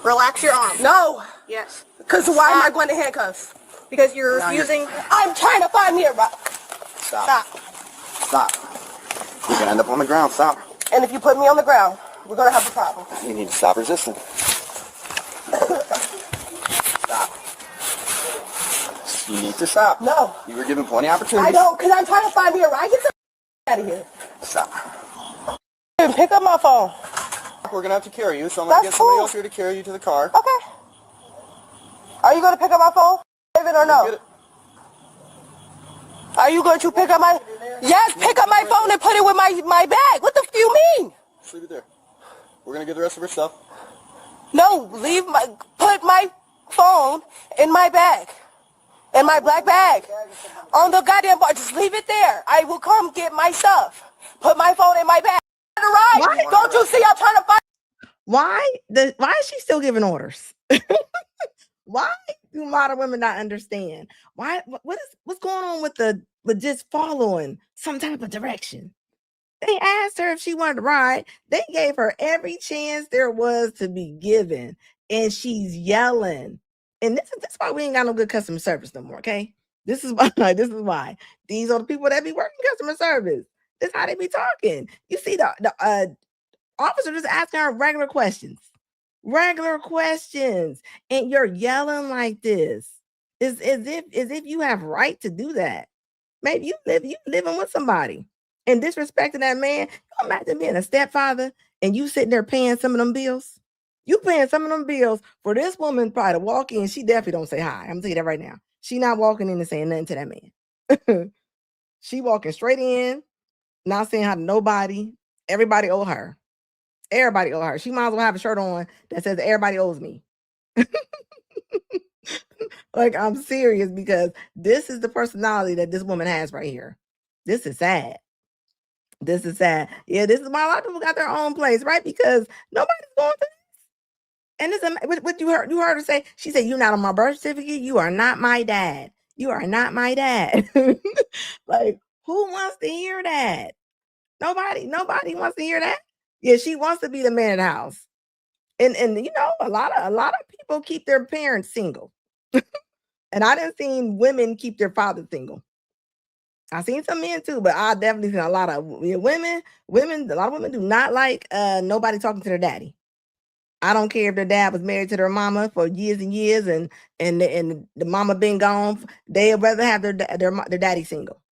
Relax your arm. No. Yes. Because why am I going to handcuffs? Because you're Now you're- using... I'm trying to find me a rock. Stop. Stop. You're gonna end up on the ground. Stop. And if you put me on the ground, we're going to have a problem. You need to stop resisting. Stop. You need to stop. No. You were given plenty of opportunities. I don't, because I'm trying to find me a rock. Get the out of here. Stop. Pick up my phone. We're gonna have to carry you, so I'm gonna That's get somebody cool. else here to carry you to the car. Okay. Are you going to pick up my phone? David, or no? Get it. Are you going to pick up my... Yes, pick up my phone and put it with my bag. What the f*** you mean? Just leave it there. We're gonna get the rest of her stuff. No, put my phone in my bag. In my black bag. On the goddamn bar. Just leave it there. I will come get my stuff. Put my phone in my bag. Why? Don't you see I'm trying to find... Why is she still giving orders? Why do modern women not understand? What's going on with just following some type of direction? They asked her if she wanted to ride. They gave her every chance there was to be given, and she's yelling. And that's why we ain't got no good customer service no more. Okay, this is why. This is why these are the people that be working customer service. This how they be talking. You see the officer just asking her regular questions, and you're yelling like this. It's as if you have right to do that. Maybe you living with somebody and disrespecting that man. You imagine being a stepfather and you sitting there paying some of them bills. You paying some of them bills for this woman probably to walk in. She definitely don't say hi. I'm gonna tell you that right now. She not walking in and saying nothing to that man. She walking straight in, not saying hi to nobody. Everybody owe her. Everybody owe her. She might as well have a shirt on that says everybody owes me. Like, I'm serious, because this is the personality that this woman has right here. This is sad. This is sad. Yeah, this is why a lot of people got their own place, right? Because nobody's going through this. And this, what you heard her say? She said, "You're not on my birth certificate. You are not my dad. You are not my dad." Like, who wants to hear that? Nobody wants to hear that. Yeah, she wants to be the man of the house. And you know, a lot of people keep their parents single. And I didn't seen women keep their fathers single. I seen some men too, but I definitely seen a lot of women. A lot of women do not like nobody talking to their daddy. I don't care if their dad was married to their mama for years and years, and the mama been gone. They'd rather have their daddy single.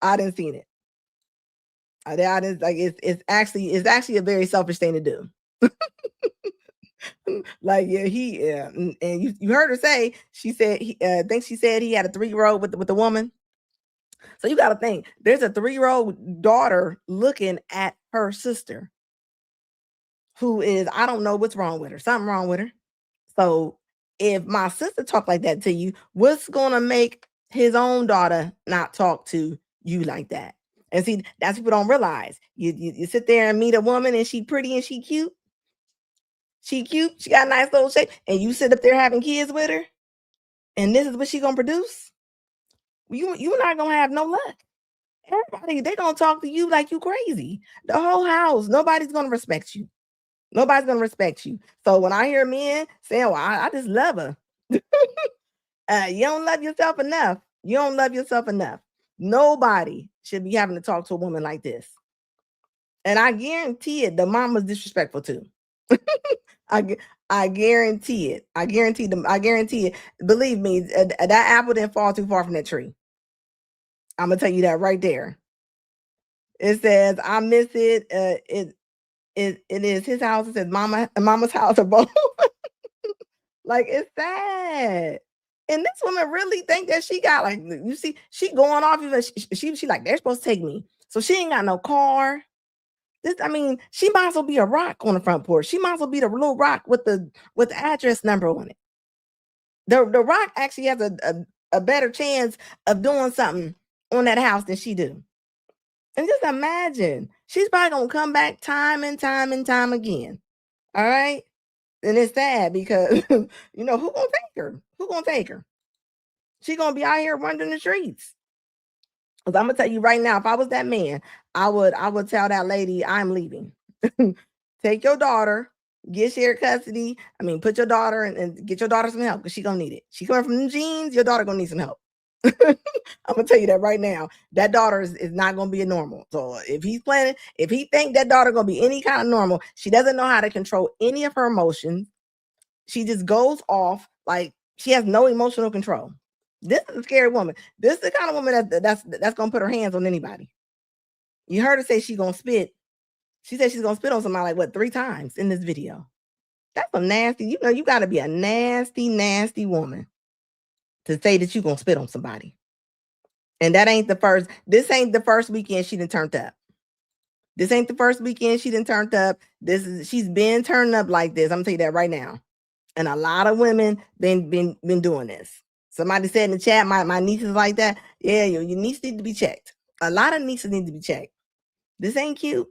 I didn't seen it. I didn't, like, it's actually a very selfish thing to do. Like, yeah, and you heard her say, she said, I think she said he had a 3-year-old with the woman. So you got to think, there's a 3-year-old daughter looking at her sister, who is, I don't know what's wrong with her, something wrong with her. So if my sister talk like that to you, what's going to make his own daughter not talk to you like that? And see, that's what people don't realize. You sit there and meet a woman and she pretty and she cute. She got a nice little shape, and you sit up there having kids with her, and this is what she gonna produce. You're not gonna have no luck. Everybody, they gonna talk to you like you crazy. The whole house, nobody's gonna respect you. Nobody's gonna respect you. So when I hear men saying, "Well, I just love her," you don't love yourself enough. You don't love yourself enough. Nobody should be having to talk to a woman like this. And I guarantee it, the mama's disrespectful too. I guarantee it. I guarantee it. Believe me, that apple didn't fall too far from that tree. I'm gonna tell you that right there. It says, "I miss it." It is his house. It says mama's house, or both. Like, it's sad. And this woman really think that she got, like, you see, she going off. Even she like, they're supposed to take me, so she ain't got no car. She might as well be a rock on the front porch. She might as well be the little rock with the address number on it. The rock actually has a better chance of doing something on that house than she do. And just imagine, she's probably gonna come back time and time and time again. All right. And it's sad because who gonna take her? Who gonna take her? She gonna be out here wandering the streets. Because I'm gonna tell you right now, if I was that man, I would tell that lady, I'm leaving. Take your daughter, get shared custody. I mean, put your daughter and get your daughter some help because she's gonna need it. She coming from them genes, your daughter gonna need some help. I'm gonna tell you that right now. That daughter is not gonna be a normal. So if he think that daughter gonna be any kind of normal, she doesn't know how to control any of her emotions. She just goes off like she has no emotional control. This is a scary woman. This is the kind of woman that's gonna put her hands on anybody. You heard her say she's gonna spit. She said she's gonna spit on somebody like what 3 times in this video. That's a nasty. You know, you got to be a nasty, nasty woman to say that you're gonna spit on somebody. And that ain't the first. This ain't the first weekend she done turned up. This ain't the first weekend she done turned up. She's been turning up like this. I'm gonna tell you that right now. And a lot of women been doing this. Somebody said in the chat, my niece is like that. Yeah, your niece need to be checked. A lot of nieces need to be checked. This ain't cute.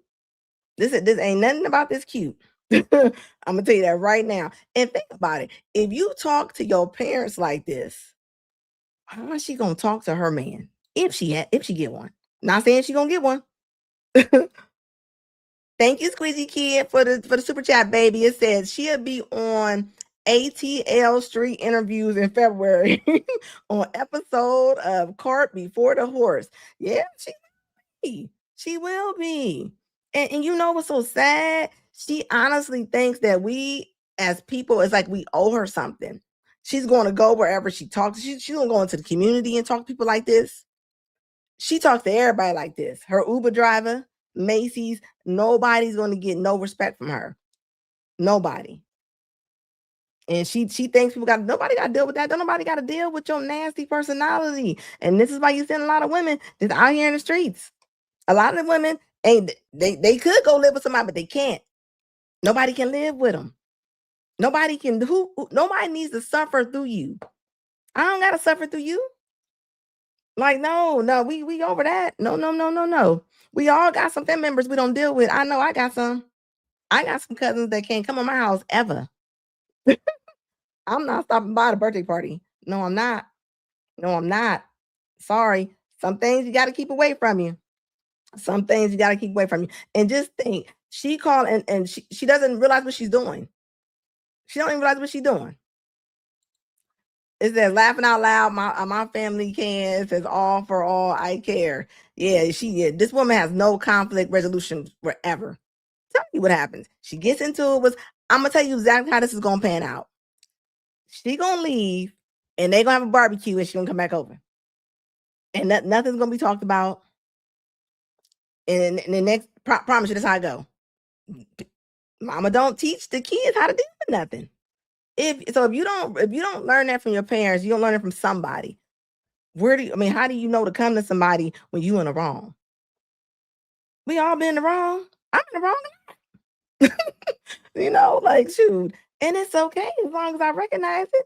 This ain't nothing about this cute. I'm gonna tell you that right now. And think about it. If you talk to your parents like this, how is she gonna talk to her man? If she get one. Not saying she gonna get one. Thank you, Squeezy Kid, for the super chat, baby. It says she'll be on ATL Street interviews in February on episode of Cart Before the Horse. Yeah, she will be. And you know what's so sad? She honestly thinks that we as people, it's like we owe her something. She's going to go wherever she talks. She's going to go into the community and talk to people like this. She talks to everybody like this. Her Uber driver, Macy's, nobody's going to get no respect from her. Nobody. And she thinks nobody got to deal with that. Don't nobody got to deal with your nasty personality. And this is why you see a lot of women that's out here in the streets. A lot of women they could go live with somebody, but they can't. Nobody can live with them. Nobody needs to suffer through you. I don't gotta suffer through you. Like, no, we over that. No. We all got some family members we don't deal with. I know I got some. I got some cousins that can't come to my house ever. I'm not stopping by the birthday party. No, I'm not. Sorry. Some things you got to keep away from you. And just think, she called and she doesn't realize what she's doing. She don't even realize what she's doing. It says laughing out loud. My family can. It says all for all. I care. Yeah, this woman has no conflict resolution forever. Tell you what happens. She gets into it with. I'm gonna tell you exactly how this is gonna pan out. She gonna leave, and they gonna have a barbecue, and she gonna come back over, and nothing's gonna be talked about. And the next promise you this how I go. Mama don't teach the kids how to deal with nothing. If you don't learn that from your parents, you don't learn it from somebody. How do you know to come to somebody when you in the wrong? We all been in the wrong. I'm in the wrong. Like shoot. And it's okay as long as I recognize it.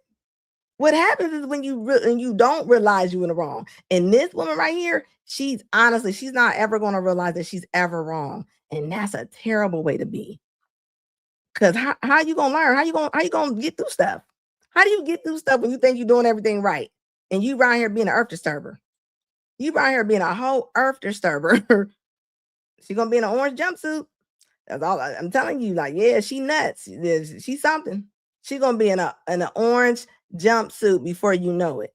What happens is when you don't realize you're in the wrong. And this woman right here, she's not ever going to realize that she's ever wrong. And that's a terrible way to be. Because how you gonna learn? How you gonna get through stuff? How do you get through stuff when you think you're doing everything right? And you around here being an earth disturber. You around here being a whole earth disturber. She gonna be in an orange jumpsuit. That's all I'm telling you. Like, yeah, she nuts. She's something. She gonna be in an orange jumpsuit before you know it.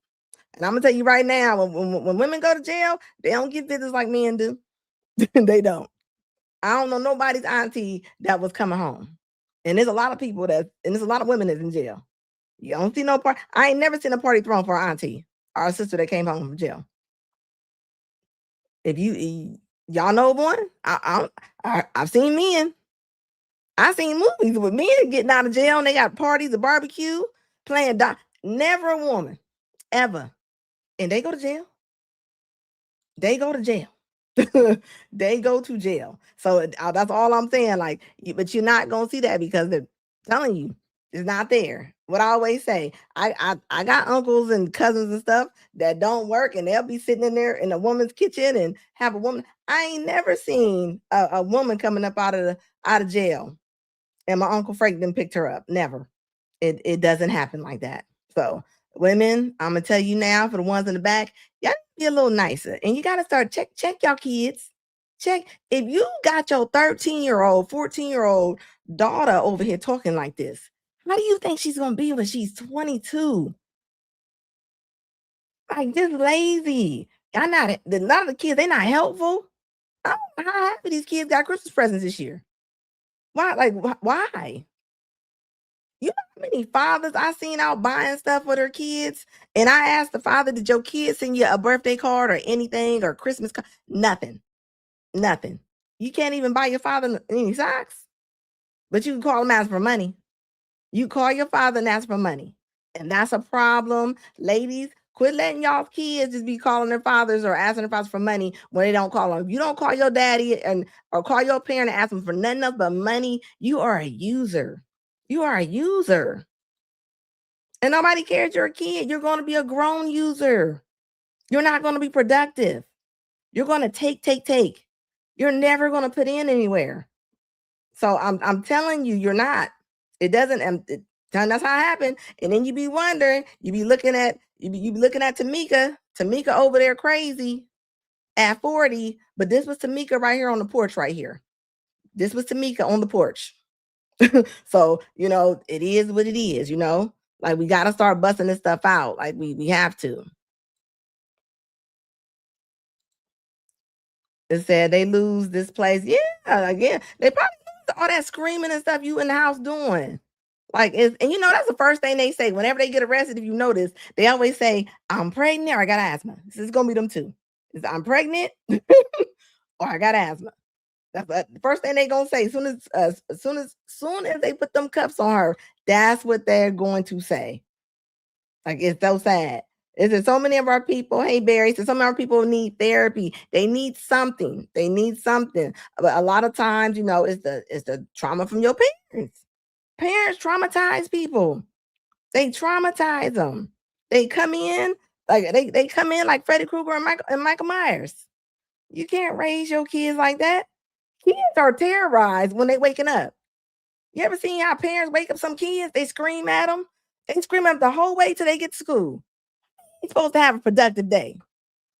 And I'm gonna tell you right now, when women go to jail, they don't get visits like men do. They don't. I don't know nobody's auntie that was coming home. And there's a lot of people there's a lot of women that's in jail. You don't see no party. I ain't never seen a party thrown for an auntie or a sister that came home from jail. If y'all know one, I've seen men. I've seen movies with men getting out of jail and they got parties, a barbecue, playing. Never a woman, ever. And they go to jail. They go to jail. They go to jail. So that's all I'm saying. Like, but you're not gonna see that because they're telling you it's not there. What I always say, I got uncles and cousins and stuff that don't work, and they'll be sitting in there in a woman's kitchen and have a woman. I ain't never seen a woman coming up out of jail, and my Uncle Frank then picked her up. Never. It doesn't happen like that. So Women, I'm gonna tell you now, for the ones in the back, y'all need to be a little nicer, and you gotta start check y'all kids. Check if you got your 13-year-old, 14-year-old daughter over here talking like this. How do you think she's gonna be when she's 22? Like, just lazy. Y'all not a lot of the kids, they're not helpful. I don't know how happy these kids got Christmas presents this year. Why? Like, why? You know how many fathers I seen out buying stuff for their kids? And I asked the father, did your kid send you a birthday card or anything or Christmas card? Nothing. Nothing. You can't even buy your father any socks, but you can call him and ask for money. You call your father and ask for money. And that's a problem. Ladies, quit letting y'all kids just be calling their fathers or asking their fathers for money when they don't call them. If you don't call your daddy or call your parent and ask them for nothing else but money, you are a user. You are a user. And nobody cares you're a kid. You're going to be a grown user. You're not going to be productive. You're going to take. You're never going to put in anywhere. So I'm telling you, you're not. It doesn't. That's how it happened. And then you be wondering. You be looking at Tamika. Tamika over there crazy at 40. But this was Tamika right here on the porch right here. This was Tamika on the porch. So it is what it is. Like, we got to start busting this stuff out. Like, we have to. It said they lose this place. Yeah, again, they probably lose all that screaming and stuff you in the house doing. Like, and that's the first thing they say whenever they get arrested. If you notice, they always say, "I'm pregnant" or "I got asthma." This is gonna be them two. It's "I'm pregnant" or "I got asthma." That's the first thing they gonna say. As soon as they put them cuffs on her, that's what they're going to say. Like, it's so sad. Is there so many of our people? Hey, Barry, so some of our people need therapy. They need something. But a lot of times, it's the trauma from your parents. Parents traumatize people. They traumatize them. They come in like Freddy Krueger and Michael Myers. You can't raise your kids like that. Kids are terrorized when they waking up. You ever seen how parents wake up some kids? They scream at them. They scream at them the whole way till they get to school. You're supposed to have a productive day.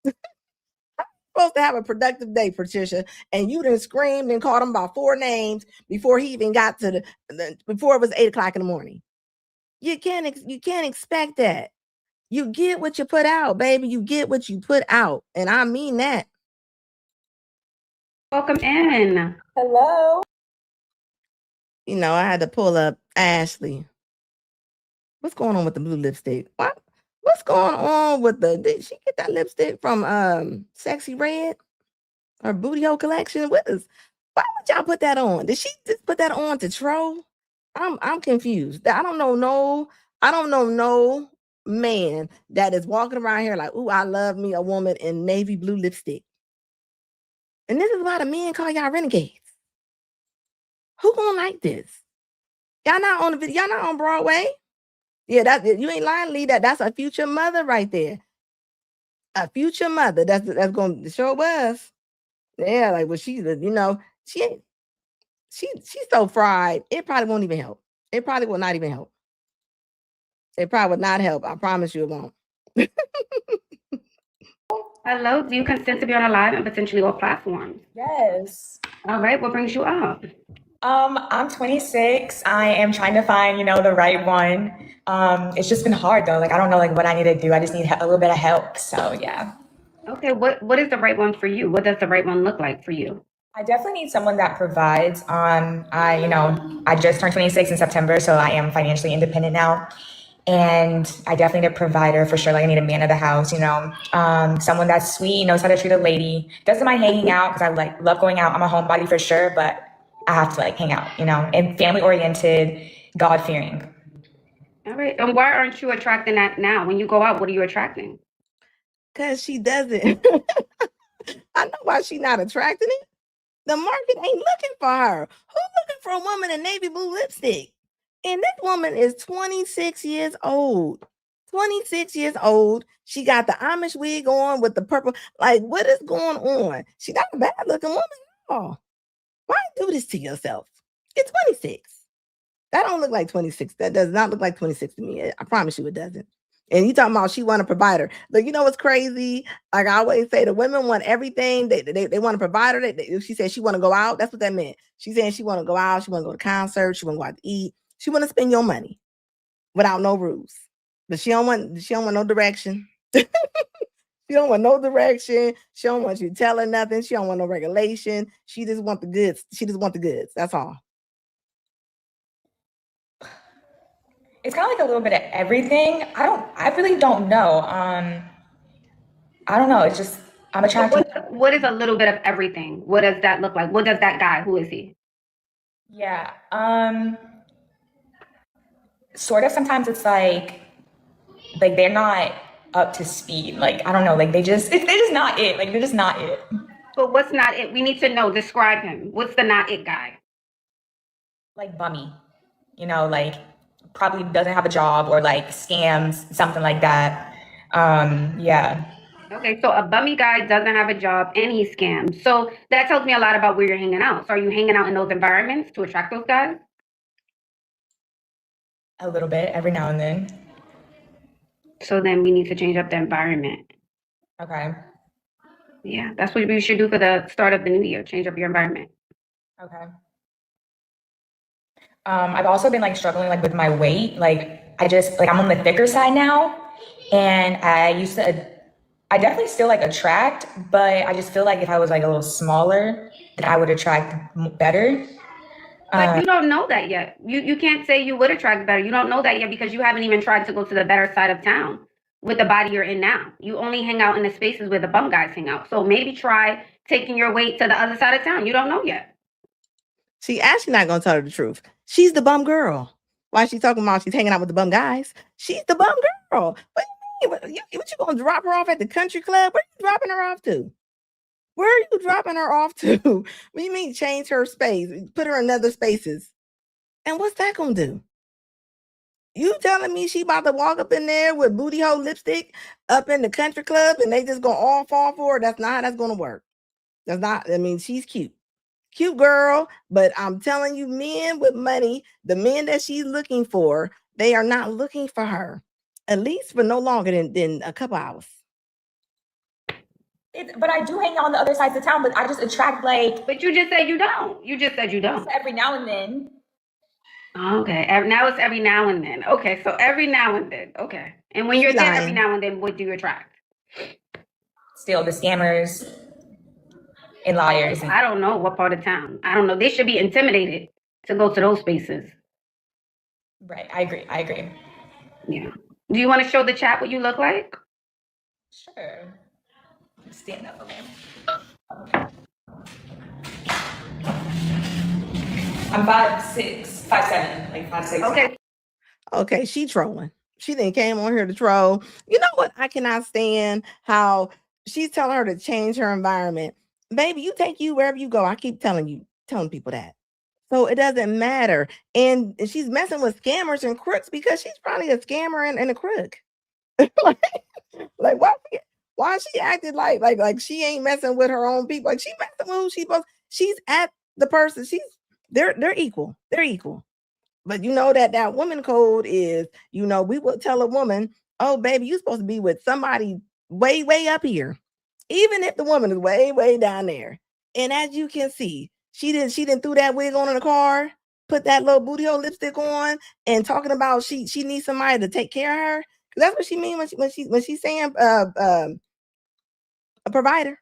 Supposed to have a productive day, Patricia, and you done screamed and called him about 4 names before he even got to before it was 8:00 in the morning. You can't expect that. You get what you put out, baby. You get what you put out, and I mean that. Welcome in. Hello. I had to pull up Ashley. What's going on with the blue lipstick? What's going on with did she get that lipstick from Sexy Red? Her booty hole collection? Why would y'all put that on? Did she just put that on to troll? I'm confused. I don't know no man that is walking around here like, ooh, I love me a woman in navy blue lipstick. And this is why the men call y'all renegades. Who gonna like this? Y'all not on the video, y'all not on Broadway. Yeah, you ain't lying, Lee. That's a future mother right there. A future mother. That's going to show us. Yeah, like, well, she ain't. She's so fried. It probably won't even help. It probably will not even help. It probably would not help. I promise you it won't. Hello, do you consent to be on a live and potentially all platforms? Yes. All right, what brings you up? I'm 26. I am trying to find, the right one. It's just been hard though. Like, I don't know what I need to do. I just need a little bit of help. So yeah. Okay, what is the right one for you? What does the right one look like for you? I definitely need someone that provides. I just turned 26 in September, so I am financially independent now. And I definitely need a provider for sure. Like, I need a man of the house, someone that's sweet, knows how to treat a lady, doesn't mind hanging out because I love going out. I'm a homebody for sure, but I have to hang out, and family oriented, God fearing. All right. And why aren't you attracting that now? When you go out, what are you attracting? Because she doesn't. I know why she's not attracting it. The market ain't looking for her. Who's looking for a woman in navy blue lipstick? And this woman is 26 years old. 26 years old. She got the Amish wig on with the purple. Like, what is going on? She's not a bad looking woman at all. Why do this to yourself? You're 26. That don't look like 26. That does not look like 26 to me. I promise you it doesn't. And you talking about she want a provider. Look, you know what's crazy? Like I always say, the women want everything. They want a provider. She said she want to go out. That's what that meant. She's saying she want to go out. She want to go to concerts. She want to go out to eat. She want to spend your money without no rules. But she don't want no direction. She don't want no direction. She don't want you telling nothing. She don't want no regulation. She just want the goods. She just want the goods. That's all. It's kind of like a little bit of everything. I really don't know. I don't know. It's just, I'm attracted. What is a little bit of everything? What does that look like? What does that guy, who is he? Yeah. Sort of sometimes it's like they're not up to speed. Like, I don't know, like they're just not it. Like, they're just not it. But what's not it? We need to know. Describe him. What's the not it guy? Like bummy, like probably doesn't have a job or like scams, something like that. Yeah. Okay, so a bummy guy doesn't have a job and he scams. So that tells me a lot about where you're hanging out. So are you hanging out in those environments to attract those guys? A little bit, every now and then. So then we need to change up the environment. Okay. Yeah, that's what we should do for the start of the new year. Change up your environment. Okay. I've also been like struggling like with my weight. Like I'm on the thicker side now, and I definitely still like attract, but I just feel like if I was like a little smaller, then I would attract better. But you don't know that yet. You can't say you would attract better. You don't know that yet because you haven't even tried to go to the better side of town with the body you're in now. You only hang out in the spaces where the bum guys hang out. So maybe try taking your weight to the other side of town. You don't know yet. See, Ashley not gonna tell her the truth. She's the bum girl. Why is she talking about she's hanging out with the bum guys? She's the bum girl. What you gonna drop her off at the country club? Where are you dropping her off to? Where are you dropping her off to? What do you mean change her space? Put her in other spaces. And what's that gonna do? You telling me she about to walk up in there with booty hole lipstick up in the country club and they just gonna all fall for her? That's not how that's gonna work. That's not, I mean, she's cute. Cute girl, but I'm telling you, men with money, the men that she's looking for, they are not looking for her, at least for no longer than a couple hours. But I do hang out on the other sides of town, but I just attract like. But you just said you don't. You just said you don't. Every now and then. Okay, now it's every now and then. Okay, so every now and then. Okay, and when you're there every now and then, what do you attract? Still the scammers and liars. I don't know what part of town. I don't know. They should be intimidated to go to those spaces. Right, I agree. Yeah. Do you want to show the chat what you look like? Sure. Stand up, okay. I'm 5'6", 5'7", like 5'6". Okay, she trolling. She then came on here to troll. You know what? I cannot stand how she's telling her to change her environment. Baby, you take you wherever you go. I keep telling people that. So it doesn't matter. And she's messing with scammers and crooks because she's probably a scammer and a crook. like why she acted like she ain't messing with her own people? Like she messing with who she supposed. She's at the person. They're equal. They're equal. But you know that woman code is, we will tell a woman, oh baby, you're supposed to be with somebody way, way up here. Even if the woman is way, way down there. And as you can see, she didn't threw that wig on in the car, put that little booty hole lipstick on, and talking about she needs somebody to take care of her. That's what she means when she's saying a provider.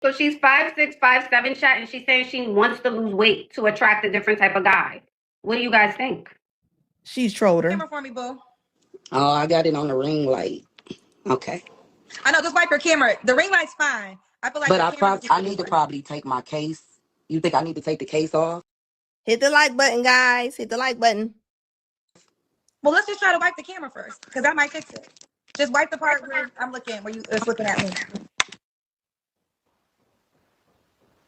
So she's 5'6", 5'7", chat, and she's saying she wants to lose weight to attract a different type of guy. What do you guys think? She's trolled her. Camera for me, boo. Oh, I got it on the ring light. Okay. I know, just wipe your camera. The ring light's fine. I feel like. But I need to probably take my case. You think I need to take the case off? Hit the like button, guys. Hit the like button. Well, let's just try to wipe the camera first, because I might fix it. Just wipe the part where I'm looking, where it's looking at me.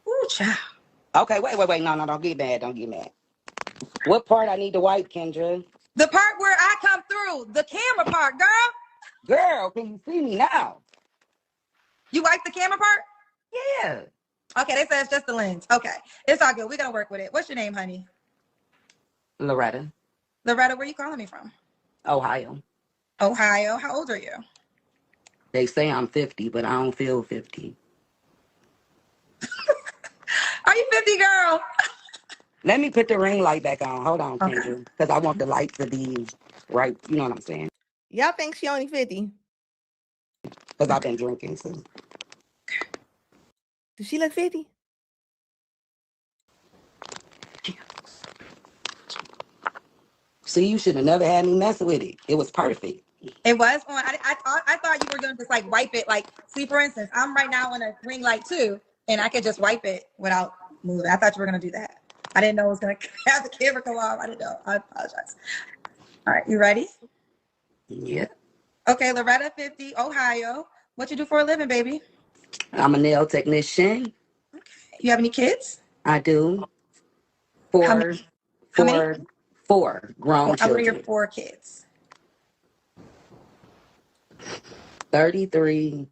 Ooh, child. Okay, wait. No, don't get mad. Don't get mad. What part I need to wipe, Kendra? The part where I come through. The camera part, girl. Girl, can you see me now? You wipe the camera part? Yeah. Okay, they said it's just the lens. Okay, it's all good. We're going to work with it. What's your name, honey? Loretta. Loretta, where you calling me from? Ohio. Ohio. How old are you? They say I'm 50, but I don't feel 50. Are you 50, girl? Let me put the ring light back on. Hold on, Okay. Kendra, because I want the light to be right. You know what I'm saying? Y'all think she only 50? Because I've been drinking, so. Does she look 50? See, you should have never had me mess with it. It was perfect. It was on. I thought you were gonna just like wipe it. Like, see, for instance, I'm right now on a ring light too, and I could just wipe it without moving. I thought you were gonna do that. I didn't know it was gonna have the camera come off. I didn't know. I apologize. All right, you ready? Yeah. Okay, Loretta, 50, Ohio. What you do for a living, baby? I'm a nail technician. You have any kids? I do. How Four many? How many? grown What are your children. 4 kids? 33.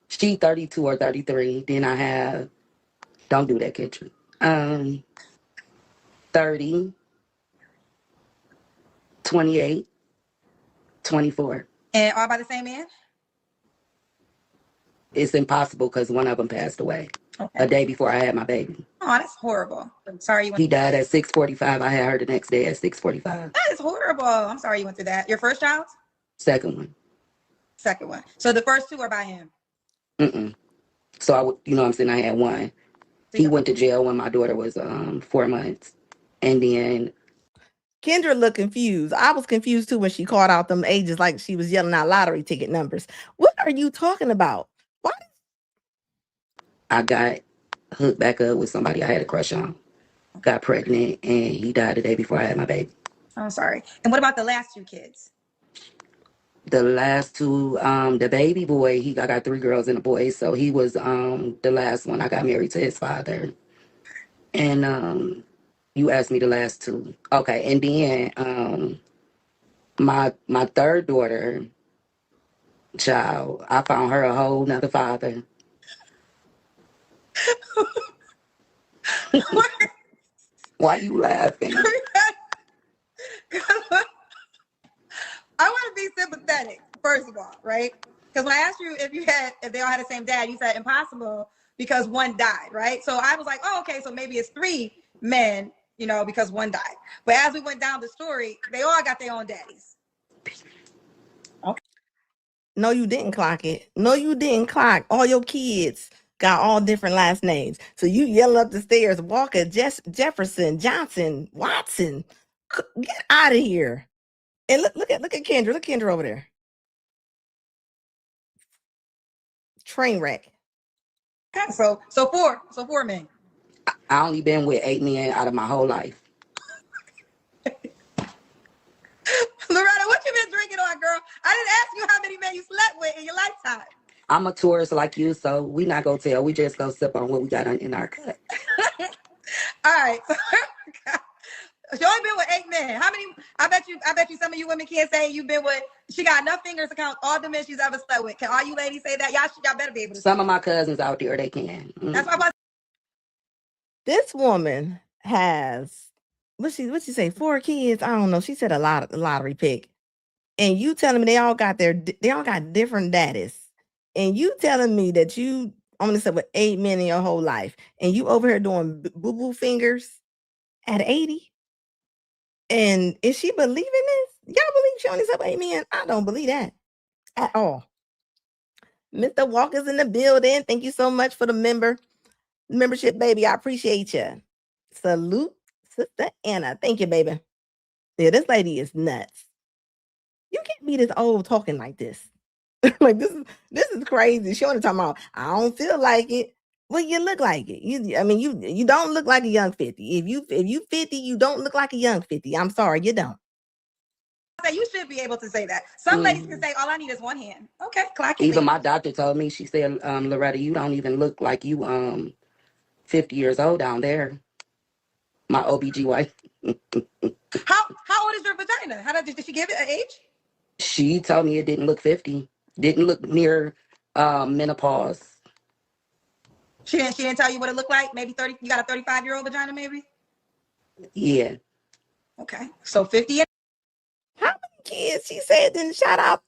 She 32 or 33. Then I have, don't do that, kitchen. 30, 28, 24. And all by the same man? It's impossible because one of them passed away Okay. a day before I had my baby. Oh, that's horrible. I'm sorry you went. He died at 6:45. I had her the next day at 6:45. That is horrible. I'm sorry you went through that. Your first child? Second one. Second one. So the first 2 are by him. So you know what I'm saying? I had one. He went to jail when my daughter was 4 months. And then Kendra looked confused. I was confused too when she called out them ages like she was yelling out lottery ticket numbers. What are you talking about? Why? I got hooked back up with somebody I had a crush on. Got pregnant and he died the day before I had my baby. I'm sorry. And what about the last 2 kids? The last 2, the baby boy, I got 3 girls and a boy. So he was the last one. I got married to his father. And you asked me the last 2. Okay, and then my third daughter, child, I found her a whole nother father. Why you laughing? I want to be sympathetic, first of all, right? Because when I asked you if they all had the same dad, you said impossible because one died, right? So I was like, oh, okay, so maybe it's 3 men, because one died. But as we went down the story, they all got their own daddies. Okay. No, you didn't clock it. No, you didn't clock. All your kids got all different last names. So you yelling up the stairs, Walker, Jefferson, Johnson, Watson. Get out of here. And look at Kendra. Look at Kendra over there. Train wreck. Okay, so 4 men. I only been with 8 men out of my whole life. Loretta, what you been drinking on, girl? I didn't ask you how many men you slept with in your lifetime. I'm a tourist like you, so we not gonna tell. We just go sip on what we got in our cup. All right. She only been with 8 men. How many? I bet you some of you women can't say you've been with. She got enough fingers to count all the men she's ever slept with. Can all you ladies say that? Y'all better be able to. Some of my cousins out there, they can. That's why. This woman has what she say 4 kids. I don't know. She said a lottery pick, and you telling me they all got different daddies, and you telling me that you only slept with 8 men in your whole life, and you over here doing boo boo fingers at 80. And is she believing this? Y'all believe she only slept with 8 men? I don't believe that at all. Mr. Walker's in the building. Thank you so much for the membership, baby. I appreciate you. Salute, Sister Anna. Thank you, baby. Yeah, this lady is nuts. You can't be this old talking like this. Like this is crazy. She only talking about I don't feel like it. Well, you look like it. You don't look like a young 50. If you 50, you don't look like a young 50. I'm sorry, you don't. You should be able to say that. Some ladies can say, all I need is one hand. Okay, clock it. Even my doctor told me, she said, Loretta, you don't even look like you 50 years old down there. My OBGYN. How old is your vagina? Did she give it an age? She told me it didn't look 50. Didn't look near menopause. She didn't tell you what it looked like? Maybe 30. You got a 35-year-old vagina, maybe? Yeah. Okay. So 50. How many kids, she said, then shout out,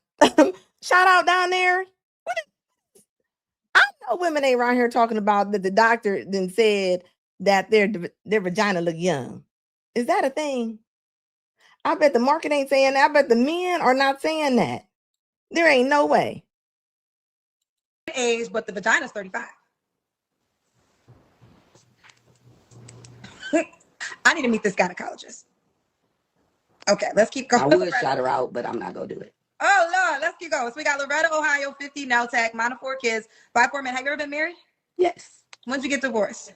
shout out down there. I know women ain't around here talking about that the doctor then said that their vagina look young. Is that a thing? I bet the market ain't saying that. I bet the men are not saying that. There ain't no way. Age, but the vagina's 35. I need to meet this gynecologist. Okay, let's keep going. I would shout her out, but I'm not gonna do it. Oh Lord, let's keep going. So we got Loretta, Ohio, 50, Neltec, mom of 4 kids, by 4 men. Have you ever been married? Yes. When did you get divorced?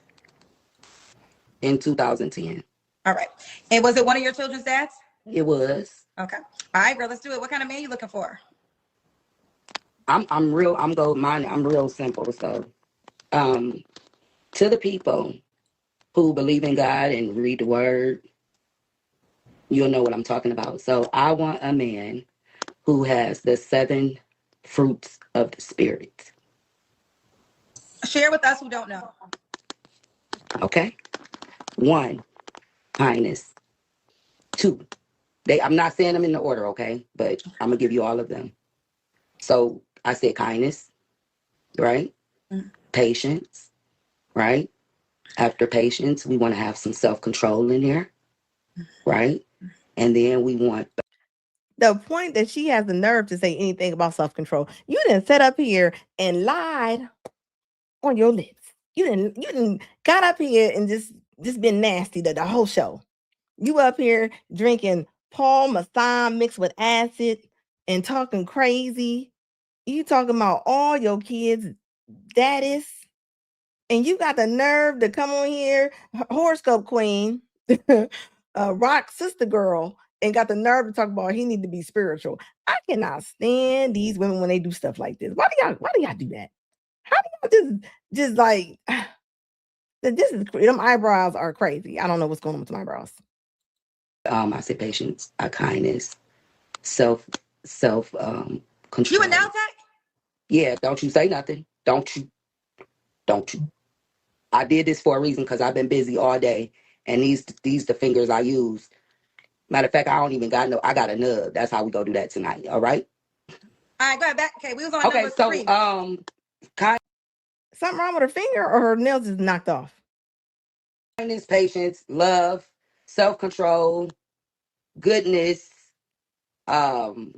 In 2010. All right. And was it one of your children's dads? It was. Okay. All right, girl, let's do it. What kind of man you looking for? I'm real simple. So to the people who believe in God and read the word, you'll know what I'm talking about. So I want a man who has the 7 fruits of the spirit. Share with us who don't know. Okay. 1, kindness. 2, I'm not saying them in the order, okay? But I'm gonna give you all of them. So I said kindness, right? Patience, right? After patience, we want to have some self-control in there, right? And then we want the point that she has the nerve to say anything about self-control. You didn't set up here and lied on your lips. You didn't got up here and just been nasty the whole show. You up here drinking Paul Masson mixed with acid and talking crazy. You talking about all your kids' daddies. And you got the nerve to come on here, horoscope queen, rock sister girl, and got the nerve to talk about he need to be spiritual. I cannot stand these women when they do stuff like this. Why do y'all do that? How do y'all just like this is them eyebrows are crazy. I don't know what's going on with my eyebrows. I said patience, kindness, self control. You in Nowtech? Yeah, don't you say nothing. Don't you. I did this for a reason because I've been busy all day, and these the fingers I use. Matter of fact, I don't even got I got a nub. That's how we go do that tonight. All right. All right, go ahead. Back. Okay, we was on number 3. Something wrong with her finger, or her nails is knocked off? Kindness, patience, love, self-control, goodness, love.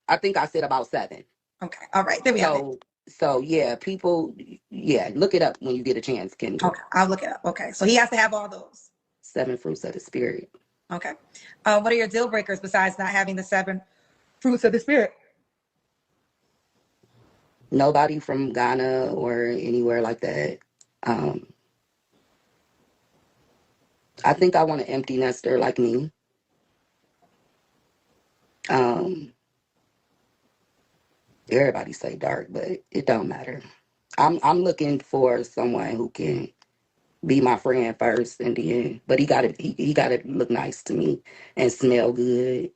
I think I said about 7. Okay. All right. There we go. So yeah, people, look it up when you get a chance, Kenny. Okay, I'll look it up. Okay, so he has to have all those 7 fruits of the spirit. Okay. What are your deal breakers besides not having the 7 fruits of the spirit? Nobody from Ghana or anywhere like that. I think I want an empty nester like me. Everybody say dark, but it don't matter. I'm looking for someone who can be my friend first, and then, but he gotta look nice to me and smell good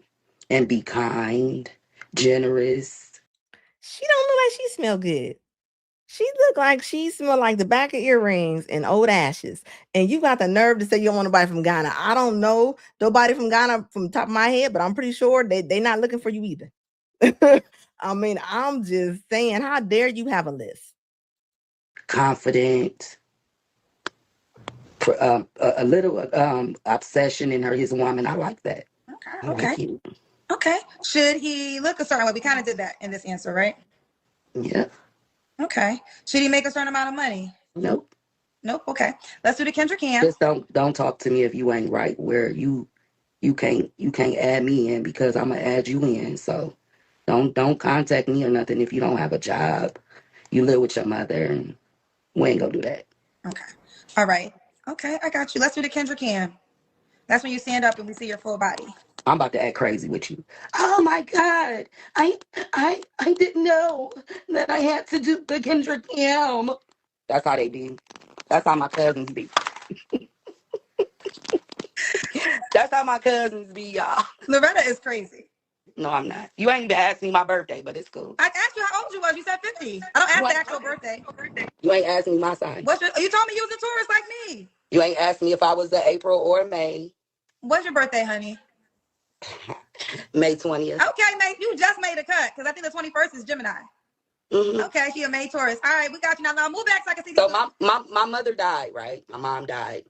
and be kind, generous. She don't look like she smell good. She look like she smell like the back of earrings and old ashes. And you got the nerve to say you don't want nobody from Ghana. I don't know nobody from Ghana from the top of my head, but I'm pretty sure they not looking for you either. I mean, I'm just saying, how dare you have a list? Confident, a little obsession in his woman. I like that. Okay. Okay. Should he look a certain way? We kind of did that in this answer, right? Yeah. Okay. Should he make a certain amount of money? Nope. Okay. Let's do the Kendrick Cam. Just don't talk to me if you ain't right. Where you can't add me in because I'm gonna add you in. So don't contact me or nothing if you don't have a job. You live with your mother, and we ain't gonna do that. Okay. All right. Okay, I got you. Let's do the Kendrick Cam. That's when you stand up and we see your full body. I'm about to act crazy with you. Oh my God. I didn't know that I had to do the Kendrick Cam. That's how they be. That's how my cousins be. That's how my cousins be, y'all. Loretta is crazy. No, I'm not. You ain't even asked me my birthday, but it's cool. I asked you how old you was. You said 50. I don't ask the actual birthday. You ain't asked me my sign. You told me you was a Taurus like me. You ain't asked me if I was a April or a May. What's your birthday, honey? May 20th. Okay, mate, you just made a cut because I think the 21st is Gemini. Mm-hmm. Okay, she a May Taurus. All right, we got you now. Now move back so I can see. So my mother died, right? My mom died.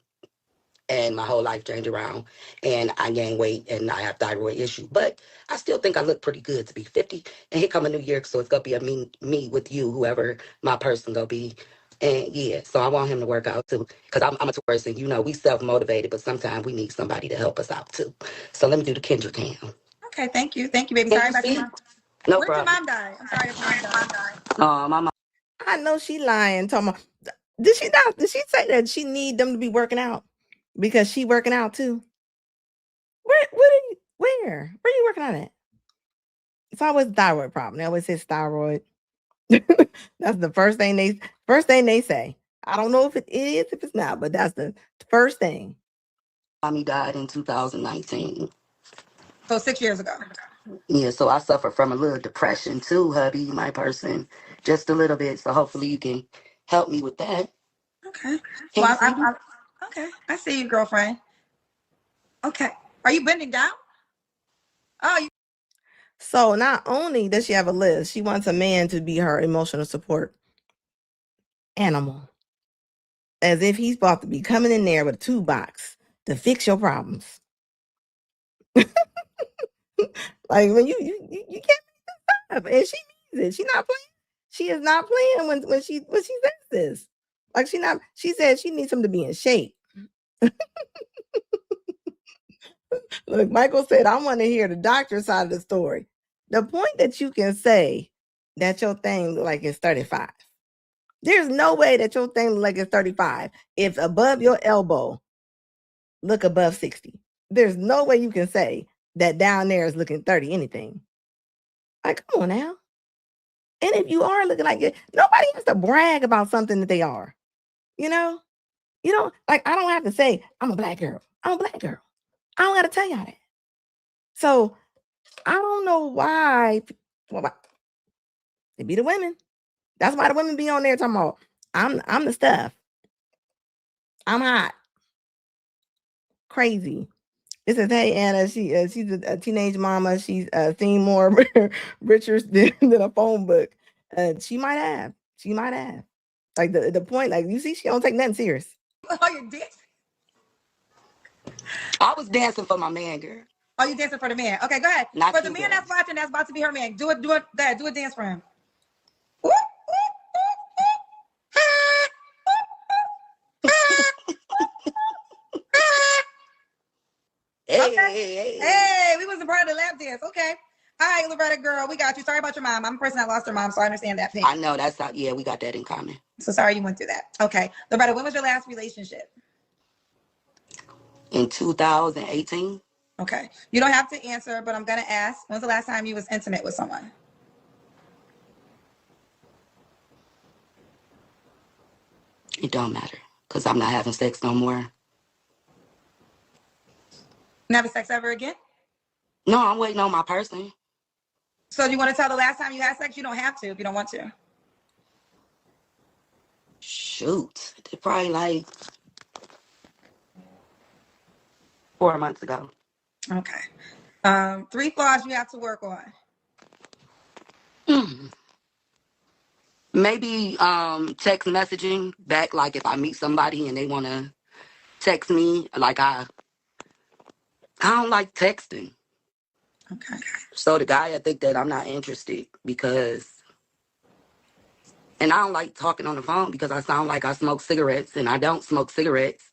And my whole life changed around, and I gained weight, and I have thyroid issue. But I still think I look pretty good to be 50. And here come a new year, so it's gonna be a me with you, whoever my person gonna be. And yeah, so I want him to work out too, because I'm a Taurus, and you know we self motivated, but sometimes we need somebody to help us out too. So let me do the Kendrick hand. Okay, thank you, baby. Can Sorry you about see? your mom. No Where'd your problem. mom die? I'm sorry if your mom died. Oh, my mom. I know she lying. Talking about, did she not? Did she say that she need them to be working out because she working out too? Where are you working out at? It's always a thyroid problem. They always say thyroid. That's the first thing they say. I don't know if it is, if it's not, but that's the first thing. Mommy died in 2019. So 6 years ago. Yeah, so I suffer from a little depression too, hubby, my person, just a little bit. So hopefully you can help me with that. Okay. Can Well, you see me? okay. I see you, girlfriend. Okay. Are you bending down? Oh, So not only does she have a list, she wants a man to be her emotional support animal. As if he's about to be coming in there with a toolbox to fix your problems. Like when you can't stop, and she means it. She's not playing. She is not playing when she says this. Like she said she needs him to be in shape. Look, Michael said, I want to hear the doctor's side of the story. The point that you can say that your thing look like it's 35. There's no way that your thing look like it's 35 if above your elbow look above 60. There's no way you can say that down there is looking 30 anything. Like, come on now. And if you are looking like it, nobody has to brag about something that they are. You know? You don't, like, I don't have to say, I'm a black girl. I'm a black girl. I don't got to tell y'all that. So I don't know why. Well, it be the women. That's why the women be on there talking about, I'm the stuff. I'm hot. Crazy. It says, hey, Anna, she's a teenage mama. She's seen more richer than a phone book. She might have. Like the point, like you see, she don't take nothing serious. Oh, you're dancing? I was dancing for my man, girl. Oh, you dancing for the man? Okay, go ahead. Not for the you, man girl. that's watching, that's about to be her man. Do it. Go ahead, do a dance for him. Hey, we wasn't part of the lap dance. Okay. All right, Loretta girl, we got you. Sorry about your mom. I'm a person that lost her mom, so I understand that pain. I know that's not, yeah, we got that in common. So sorry you went through that. Okay. Loretta, when was your last relationship? In 2018. Okay. You don't have to answer, but I'm gonna ask. When's the last time you was intimate with someone? It don't matter, because I'm not having sex no more. Never sex ever again? No, I'm waiting on my person. So do you want to tell the last time you had sex? You don't have to if you don't want to. Shoot. Probably like 4 months ago. Okay. 3 flaws you have to work on. Maybe text messaging back, like if I meet somebody and they want to text me, like I don't like texting. Okay. So the guy, I think that I'm not interested because, and I don't like talking on the phone because I sound like I smoke cigarettes and I don't smoke cigarettes.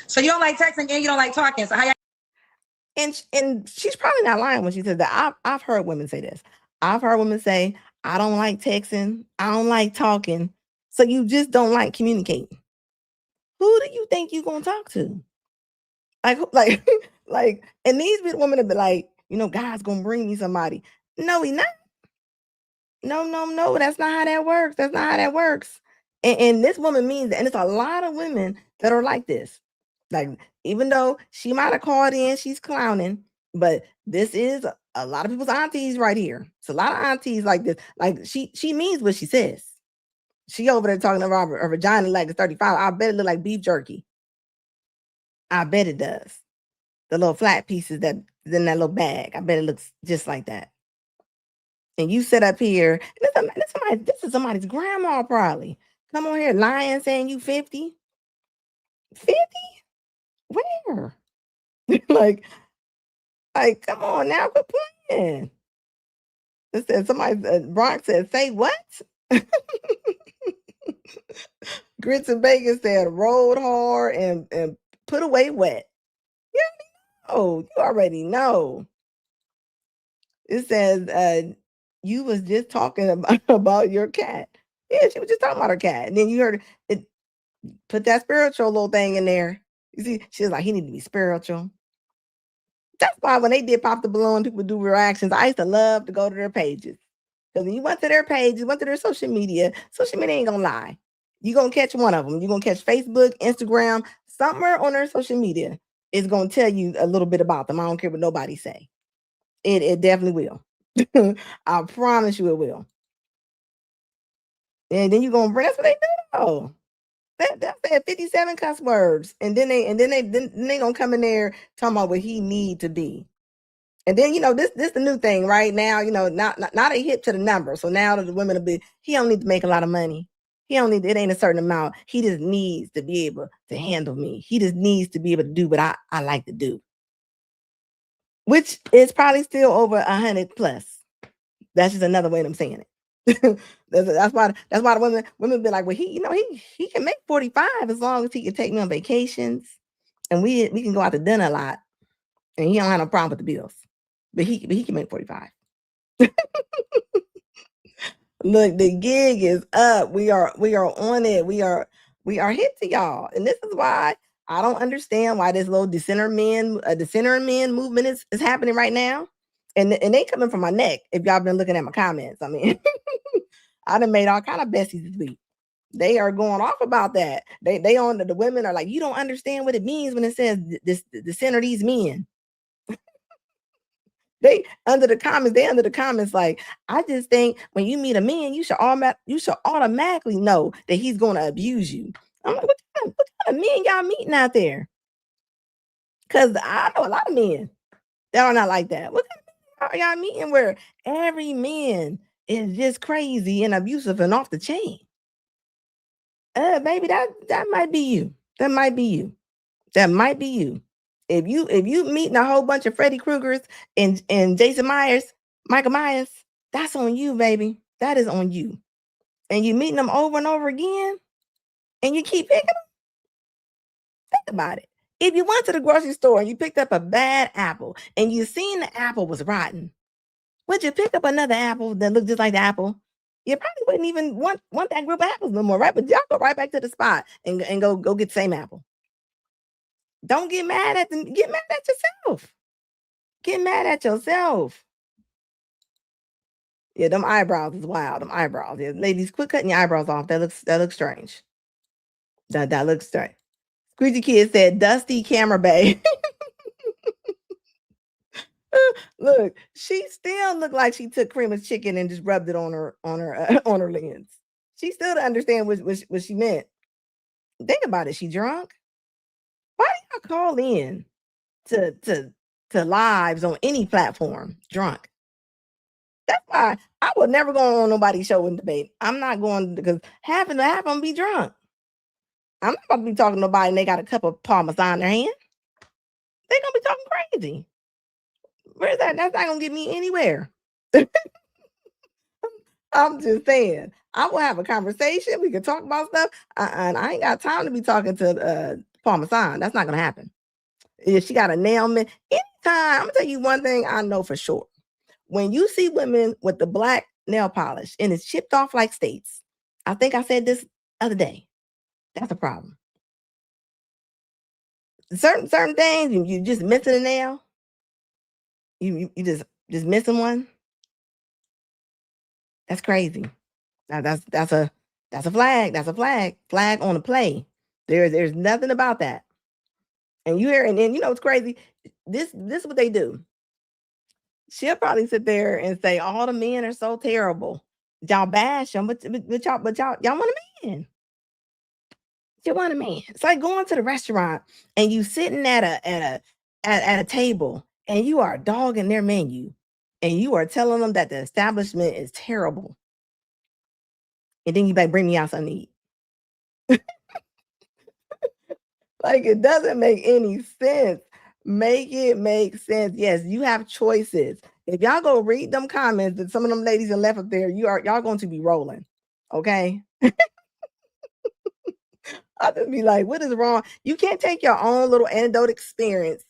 So you don't like texting and you don't like talking. So how y'all? And she's probably not lying when she said that. I've heard women say this. I've heard women say, I don't like texting. I don't like talking. So you just don't like communicating. Who do you think you're going to talk to? Like, and these women have been like, God's going to bring me somebody. No, he not. No. That's not how that works. That's not how that works. And this woman means that. And it's a lot of women that are like this. Like, even though she might have called in, she's clowning, but this is a lot of people's aunties right here. It's a lot of aunties like this. Like, she means what she says. She over there talking about her vagina like it's 35. I bet it look like beef jerky. I bet it does. The little flat pieces that's in that little bag. I bet it looks just like that. And you sit up here. This is somebody's grandma probably. Come on here, lying, saying you 50. 50? Where? like, come on now, quit playing. It said somebody, Bronx said, say what? Grits and Bacon said, rolled hard and put away wet. You already know. It says, you was just talking about your cat. Yeah, she was just talking about her cat. And then you heard it put that spiritual little thing in there. You see, she was like, he need to be spiritual. That's why when they did Pop the Balloon, people do reactions. I used to love to go to their pages. Because when you went to their pages, went to their social media ain't gonna lie. You're gonna catch one of them. You're gonna catch Facebook, Instagram, somewhere on their social media is gonna tell you a little bit about them. I don't care what nobody say. It definitely will. I promise you it will. And then you're gonna bring, that's what they do. Oh, that said 57 cuss words. And then they gonna come in there talking about what he need to be. And then, this the new thing right now, not a hit to the number. So now the women will be, he don't need to make a lot of money. He don't need, it ain't a certain amount. He just needs to be able to handle me. He just needs to be able to do what I like to do. Which is probably still over 100 plus. That's just another way of them saying it. that's why the women be like, well, he can make 45 as long as he can take me on vacations and we can go out to dinner a lot and he don't have no problem with the bills. But he can make 45. Look, the gig is up. We are on it. We are hit to y'all. And this is why I don't understand why this little dissenter men movement is happening right now. And they coming from my neck. If y'all been looking at my comments, I mean, I done made all kind of besties this week. They are going off about that. They on the women are like, you don't understand what it means when it says dissenter these men. They under the comments like, I just think when you meet a man, you should automatically know that he's going to abuse you. I'm like, what kind of men y'all meeting out there? Because I know a lot of men that are not like that. What kind of men are y'all meeting where every man is just crazy and abusive and off the chain? Baby, that might be you. That might be you. That might be you. If you meeting a whole bunch of Freddy Kruegers and Jason Myers, Michael Myers, that's on you, baby. That is on you. And you meeting them over and over again, and you keep picking them. Think about it. If you went to the grocery store and you picked up a bad apple and you seen the apple was rotten, would you pick up another apple that looked just like the apple? You probably wouldn't even want that group of apples no more, right? But y'all go right back to the spot and go get the same apple. Don't get mad at them. Get mad at yourself. Get mad at yourself. Yeah, them eyebrows is wild. Them eyebrows. Yeah, ladies, quit cutting your eyebrows off. That looks strange. That looks strange. Squeegee Kid said, "Dusty camera bay." Look, she still looked like she took cream of chicken and just rubbed it on her lens. She still didn't understand what she meant. Think about it. She drunk. Why do y'all call in to lives on any platform drunk? That's why I would never go on nobody's show and debate. I'm not going because half of them be drunk. I'm not about to be talking to nobody and they got a cup of Parmesan in their hand. They're gonna be talking crazy. Where's that? That's not gonna get me anywhere. I'm just saying. I will have a conversation. We can talk about stuff. And I ain't got time to be talking to Parmesan. That's not gonna happen. If she got a nail man, anytime, I'm gonna tell you one thing I know for sure. When you see women with the black nail polish and it's chipped off like states, I think I said this other day. That's a problem. Certain things, you just missing a nail. You just missing one. That's crazy. Now that's a flag. That's a flag. Flag on the play. There's nothing about that. And you hear, and then it's crazy. This is what they do. She'll probably sit there and say, all the men are so terrible. Y'all bash them, but y'all want a man. You want a man. It's like going to the restaurant and you sitting at at a table and you are dogging their menu and you are telling them that the establishment is terrible. And then you like bring me out something to eat. Like, it doesn't make any sense. Make it make sense. Yes, you have choices. If y'all go read them comments that some of them ladies have left up there, y'all going to be rolling. Okay. I'll just be like, what is wrong? You can't take your own little anecdote experience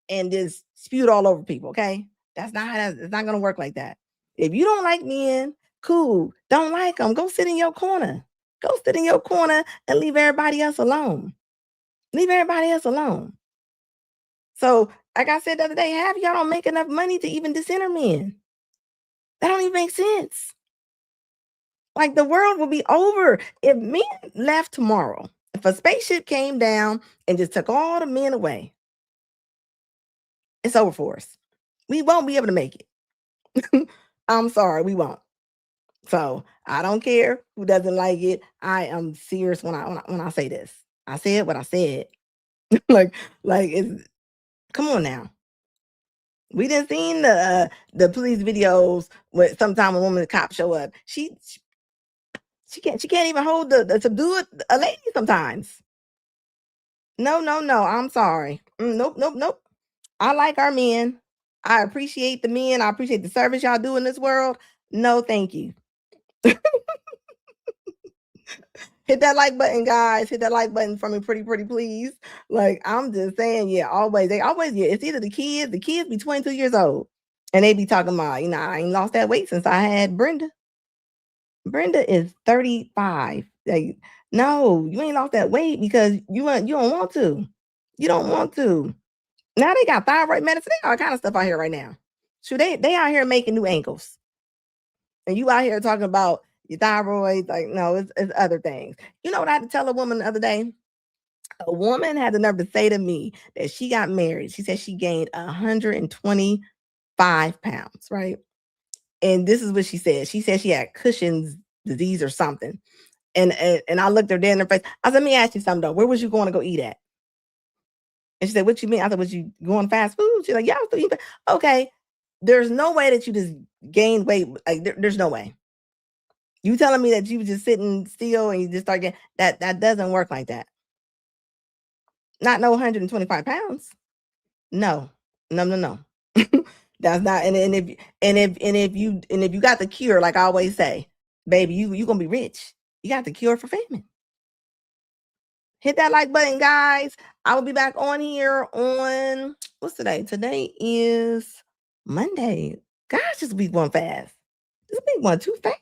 and just spew it all over people. Okay. It's not going to work like that. If you don't like men, cool. Don't like them. Go sit in your corner. Go sit in your corner and leave everybody else alone. Leave everybody else alone. So, like I said the other day, half y'all don't make enough money to even dishonor men. That don't even make sense. Like, the world will be over if men left tomorrow. If a spaceship came down and just took all the men away, it's over for us. We won't be able to make it. I'm sorry, we won't. So I don't care who doesn't like it. I am serious when I say this. I said what I said. like it's, come on now. We didn't seen the police videos where sometime a woman, the cop show up. She can't even hold the subdue a lady sometimes. No. I'm sorry. Nope. I like our men. I appreciate the men. I appreciate the service y'all do in this world. No, thank you. Hit that like button, guys. Hit that like button for me, pretty please. Like, I'm just saying, yeah, always. It's either the kids be 22 years old and they be talking about, I ain't lost that weight since I had Brenda. Brenda is 35. Like, no, you ain't lost that weight because you don't want to. You don't want to. Now they got thyroid medicine. They got all kind of stuff out here right now. So they out here making new ankles. And you out here talking about your thyroid. Like, no, it's other things. You know what I had to tell a woman the other day? A woman had the nerve to say to me that she got married. She said she gained 125 pounds, right? And this is what she said. She said she had Cushing's disease or something. And I looked her dead in her face. I said, let me ask you something though. Where was you going to go eat at? And she said, what you mean? I said, was you going fast food? She's like, yeah, I was still eating. Okay. There's no way that you just gained weight. Like, there's no way. You telling me that you was just sitting still and you just start getting that doesn't work like that. Not no 125 pounds. No. That's not. And if you got the cure, like I always say, baby, you gonna be rich. You got the cure for famine. Hit that like button, guys. I will be back on here on, what's today? Today is Monday. Gosh, this week went fast. This week went too fast.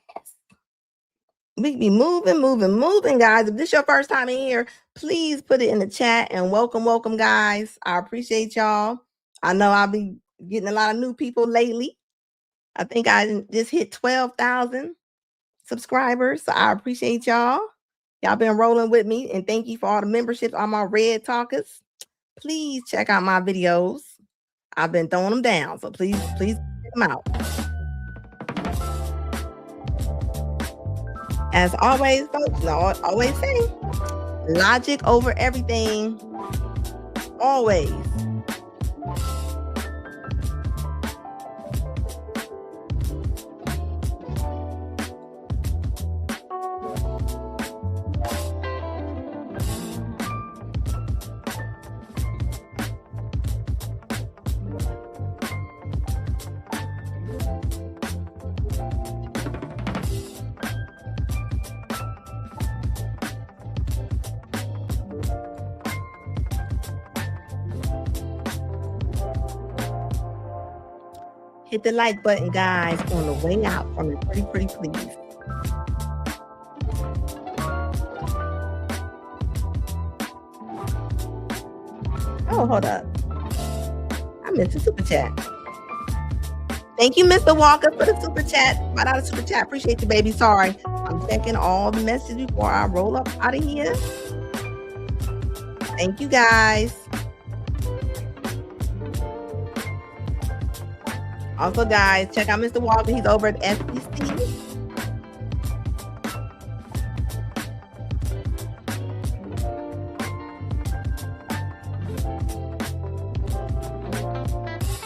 We be moving, guys. If this is your first time in here, please put it in the chat and welcome, guys. I appreciate y'all. I know I'll be getting a lot of new people lately. I think I just hit 12,000 subscribers. So I appreciate y'all. Y'all been rolling with me, and thank you for all the memberships on my Red Talkers. Please check out my videos. I've been throwing them down, so please check them out. As always, folks, I always say, logic over everything. Always. Hit the like button, guys, on the way out from the pretty please. Oh, hold up. I missed the super chat. Thank you, Mr. Walker, for the super chat. Right out of super chat. Appreciate you, baby. Sorry. I'm checking all the messages before I roll up out of here. Thank you, guys. Also, guys, check out Mr. Walker. He's over at SBC.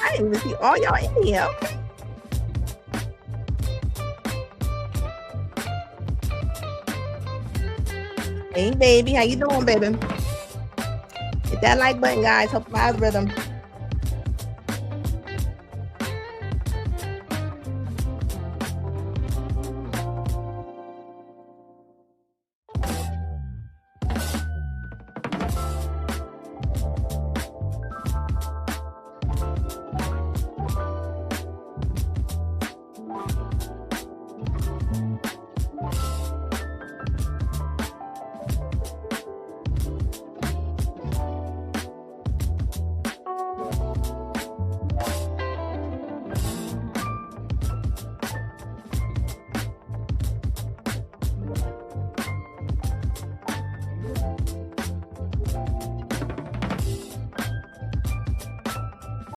I didn't even see all y'all in here. Hey, baby. How you doing, baby? Hit that like button, guys. Help my algorithm.